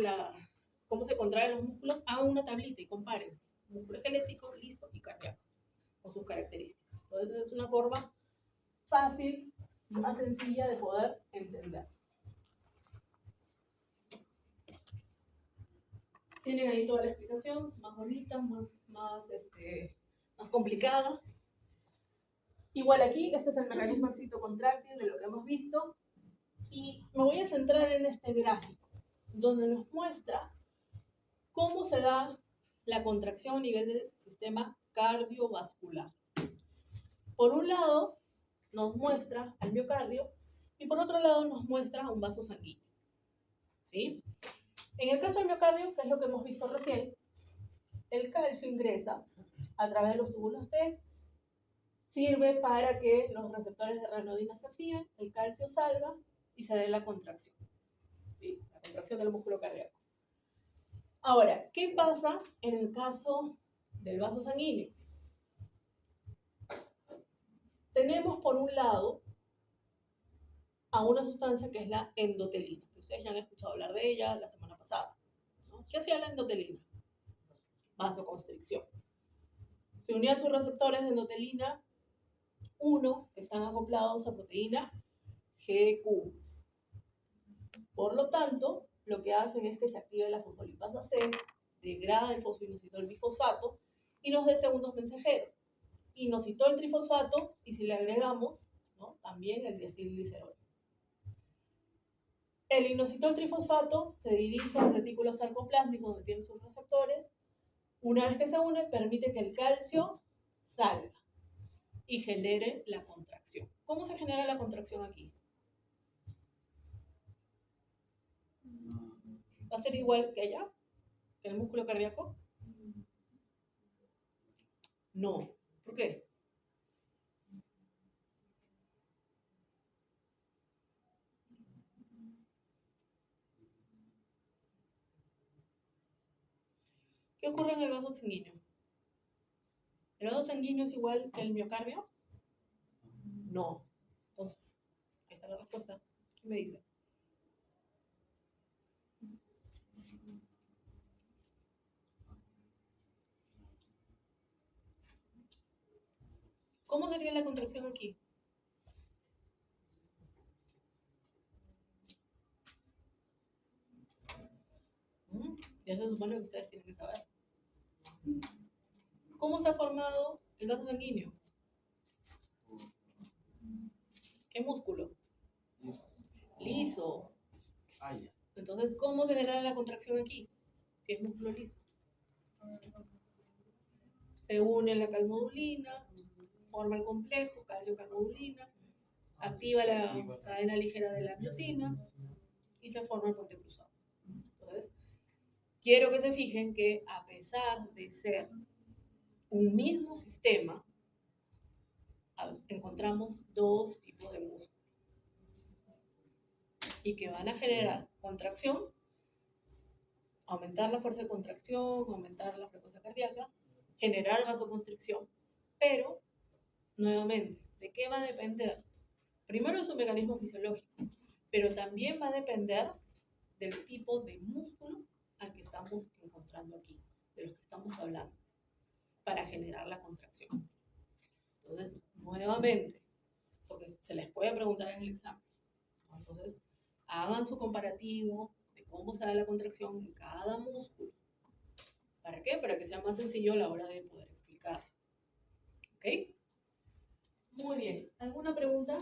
cómo se contraen los músculos, hagan una tablita y comparen músculo esquelético, liso y cardíaco, con sus características. Entonces, es una forma fácil, más sencilla de poder entender. Tienen ahí toda la explicación, más bonita, más complicada. Igual aquí, este es el mecanismo excitocontráctil de lo que hemos visto. Y me voy a centrar en este gráfico, donde nos muestra cómo se da la contracción a nivel del sistema cardiovascular. Por un lado, nos muestra al miocardio y por otro lado nos muestra un vaso sanguíneo. ¿Sí? En el caso del miocardio, que es lo que hemos visto recién, el calcio ingresa a través de los túbulos T, sirve para que los receptores de ranodina se activen, el calcio salga y se dé la contracción. ¿Sí? La contracción del músculo cardíaco. Ahora, ¿qué pasa en el caso del vaso sanguíneo? Tenemos por un lado a una sustancia que es la endotelina, que ustedes ya han escuchado hablar de ella la semana pasada, ¿no? ¿Qué hacía la endotelina? Vasoconstricción. Se unía a sus receptores de endotelina 1 que están acoplados a proteína GQ. Por lo tanto, lo que hacen es que se active la fosfolipasa C, degrada el fosfoinositol bifosfato y nos dé segundos mensajeros. Inositol trifosfato y si le agregamos, ¿no?, también el diacilglicerol. El inositol trifosfato se dirige al retículo sarcoplásmico donde tiene sus receptores. Una vez que se une, permite que el calcio salga y genere la contracción. ¿Cómo se genera la contracción aquí? ¿Va a ser igual que allá? ¿Que el músculo cardíaco? No. ¿Por qué? ¿Qué ocurre en el vaso sanguíneo? ¿El vaso sanguíneo es igual que el miocardio? No. Entonces, ahí está la respuesta. ¿Qué me dice? ¿Cómo sería la contracción aquí? Ya se supone que ustedes tienen que saber. ¿Cómo se ha formado el vaso sanguíneo? ¿Qué músculo? Liso. Entonces, ¿cómo se genera la contracción aquí? Si es músculo liso. Se une la calmodulina, forma el complejo calcio-calmodulina, activa la cadena ligera de la miosina y se forma el puente cruzado. Entonces, quiero que se fijen que a pesar de ser un mismo sistema, encontramos dos tipos de músculos y que van a generar contracción, aumentar la fuerza de contracción, aumentar la frecuencia cardíaca, generar vasoconstricción, pero nuevamente, ¿de qué va a depender? Primero es un mecanismo fisiológico, pero también va a depender del tipo de músculo al que estamos encontrando aquí, de los que estamos hablando, para generar la contracción. Entonces, nuevamente, porque se les puede preguntar en el examen, ¿no? Entonces, hagan su comparativo de cómo se da la contracción en cada músculo. ¿Para qué? Para que sea más sencillo a la hora de poder explicar. ¿Ok? Muy bien. ¿Alguna pregunta?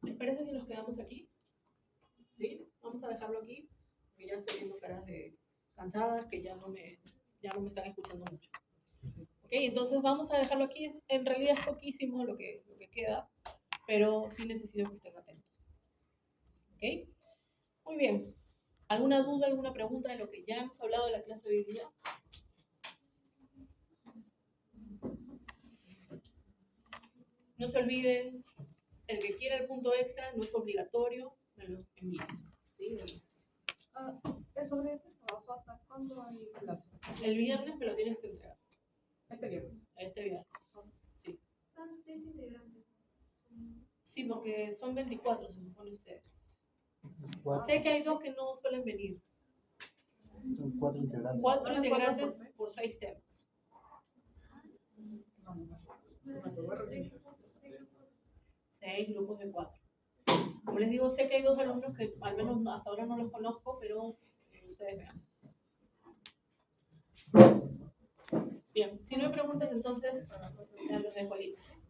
¿Les parece si nos quedamos aquí? ¿Sí? Vamos a dejarlo aquí, porque ya estoy viendo caras de cansadas que ya no me están escuchando mucho. ¿Ok? Entonces vamos a dejarlo aquí. En realidad es poquísimo lo que queda, pero sí necesito que estén atentos. ¿Ok? Muy bien. ¿Alguna duda, alguna pregunta de lo que ya hemos hablado en la clase de hoy día? No se olviden, el que quiera el punto extra no es obligatorio, me lo envíen. ¿Sí? Sobre ese trabajo, ¿hasta cuándo hay clase? El viernes me lo tienes que entregar. Este viernes. Este viernes. Sí. Son 6 integrantes. Sí, porque son 24, se supone ustedes. Cuatro, Sé que hay 2 que no suelen venir. son 4 integrantes. 4 integrantes por 6 temas. No, me voy a reunir. 6 grupos de 4. Como les digo, sé que hay 2 alumnos que al menos hasta ahora no los conozco, pero ustedes vean. Bien, si no hay preguntas, entonces ya los dejo libres.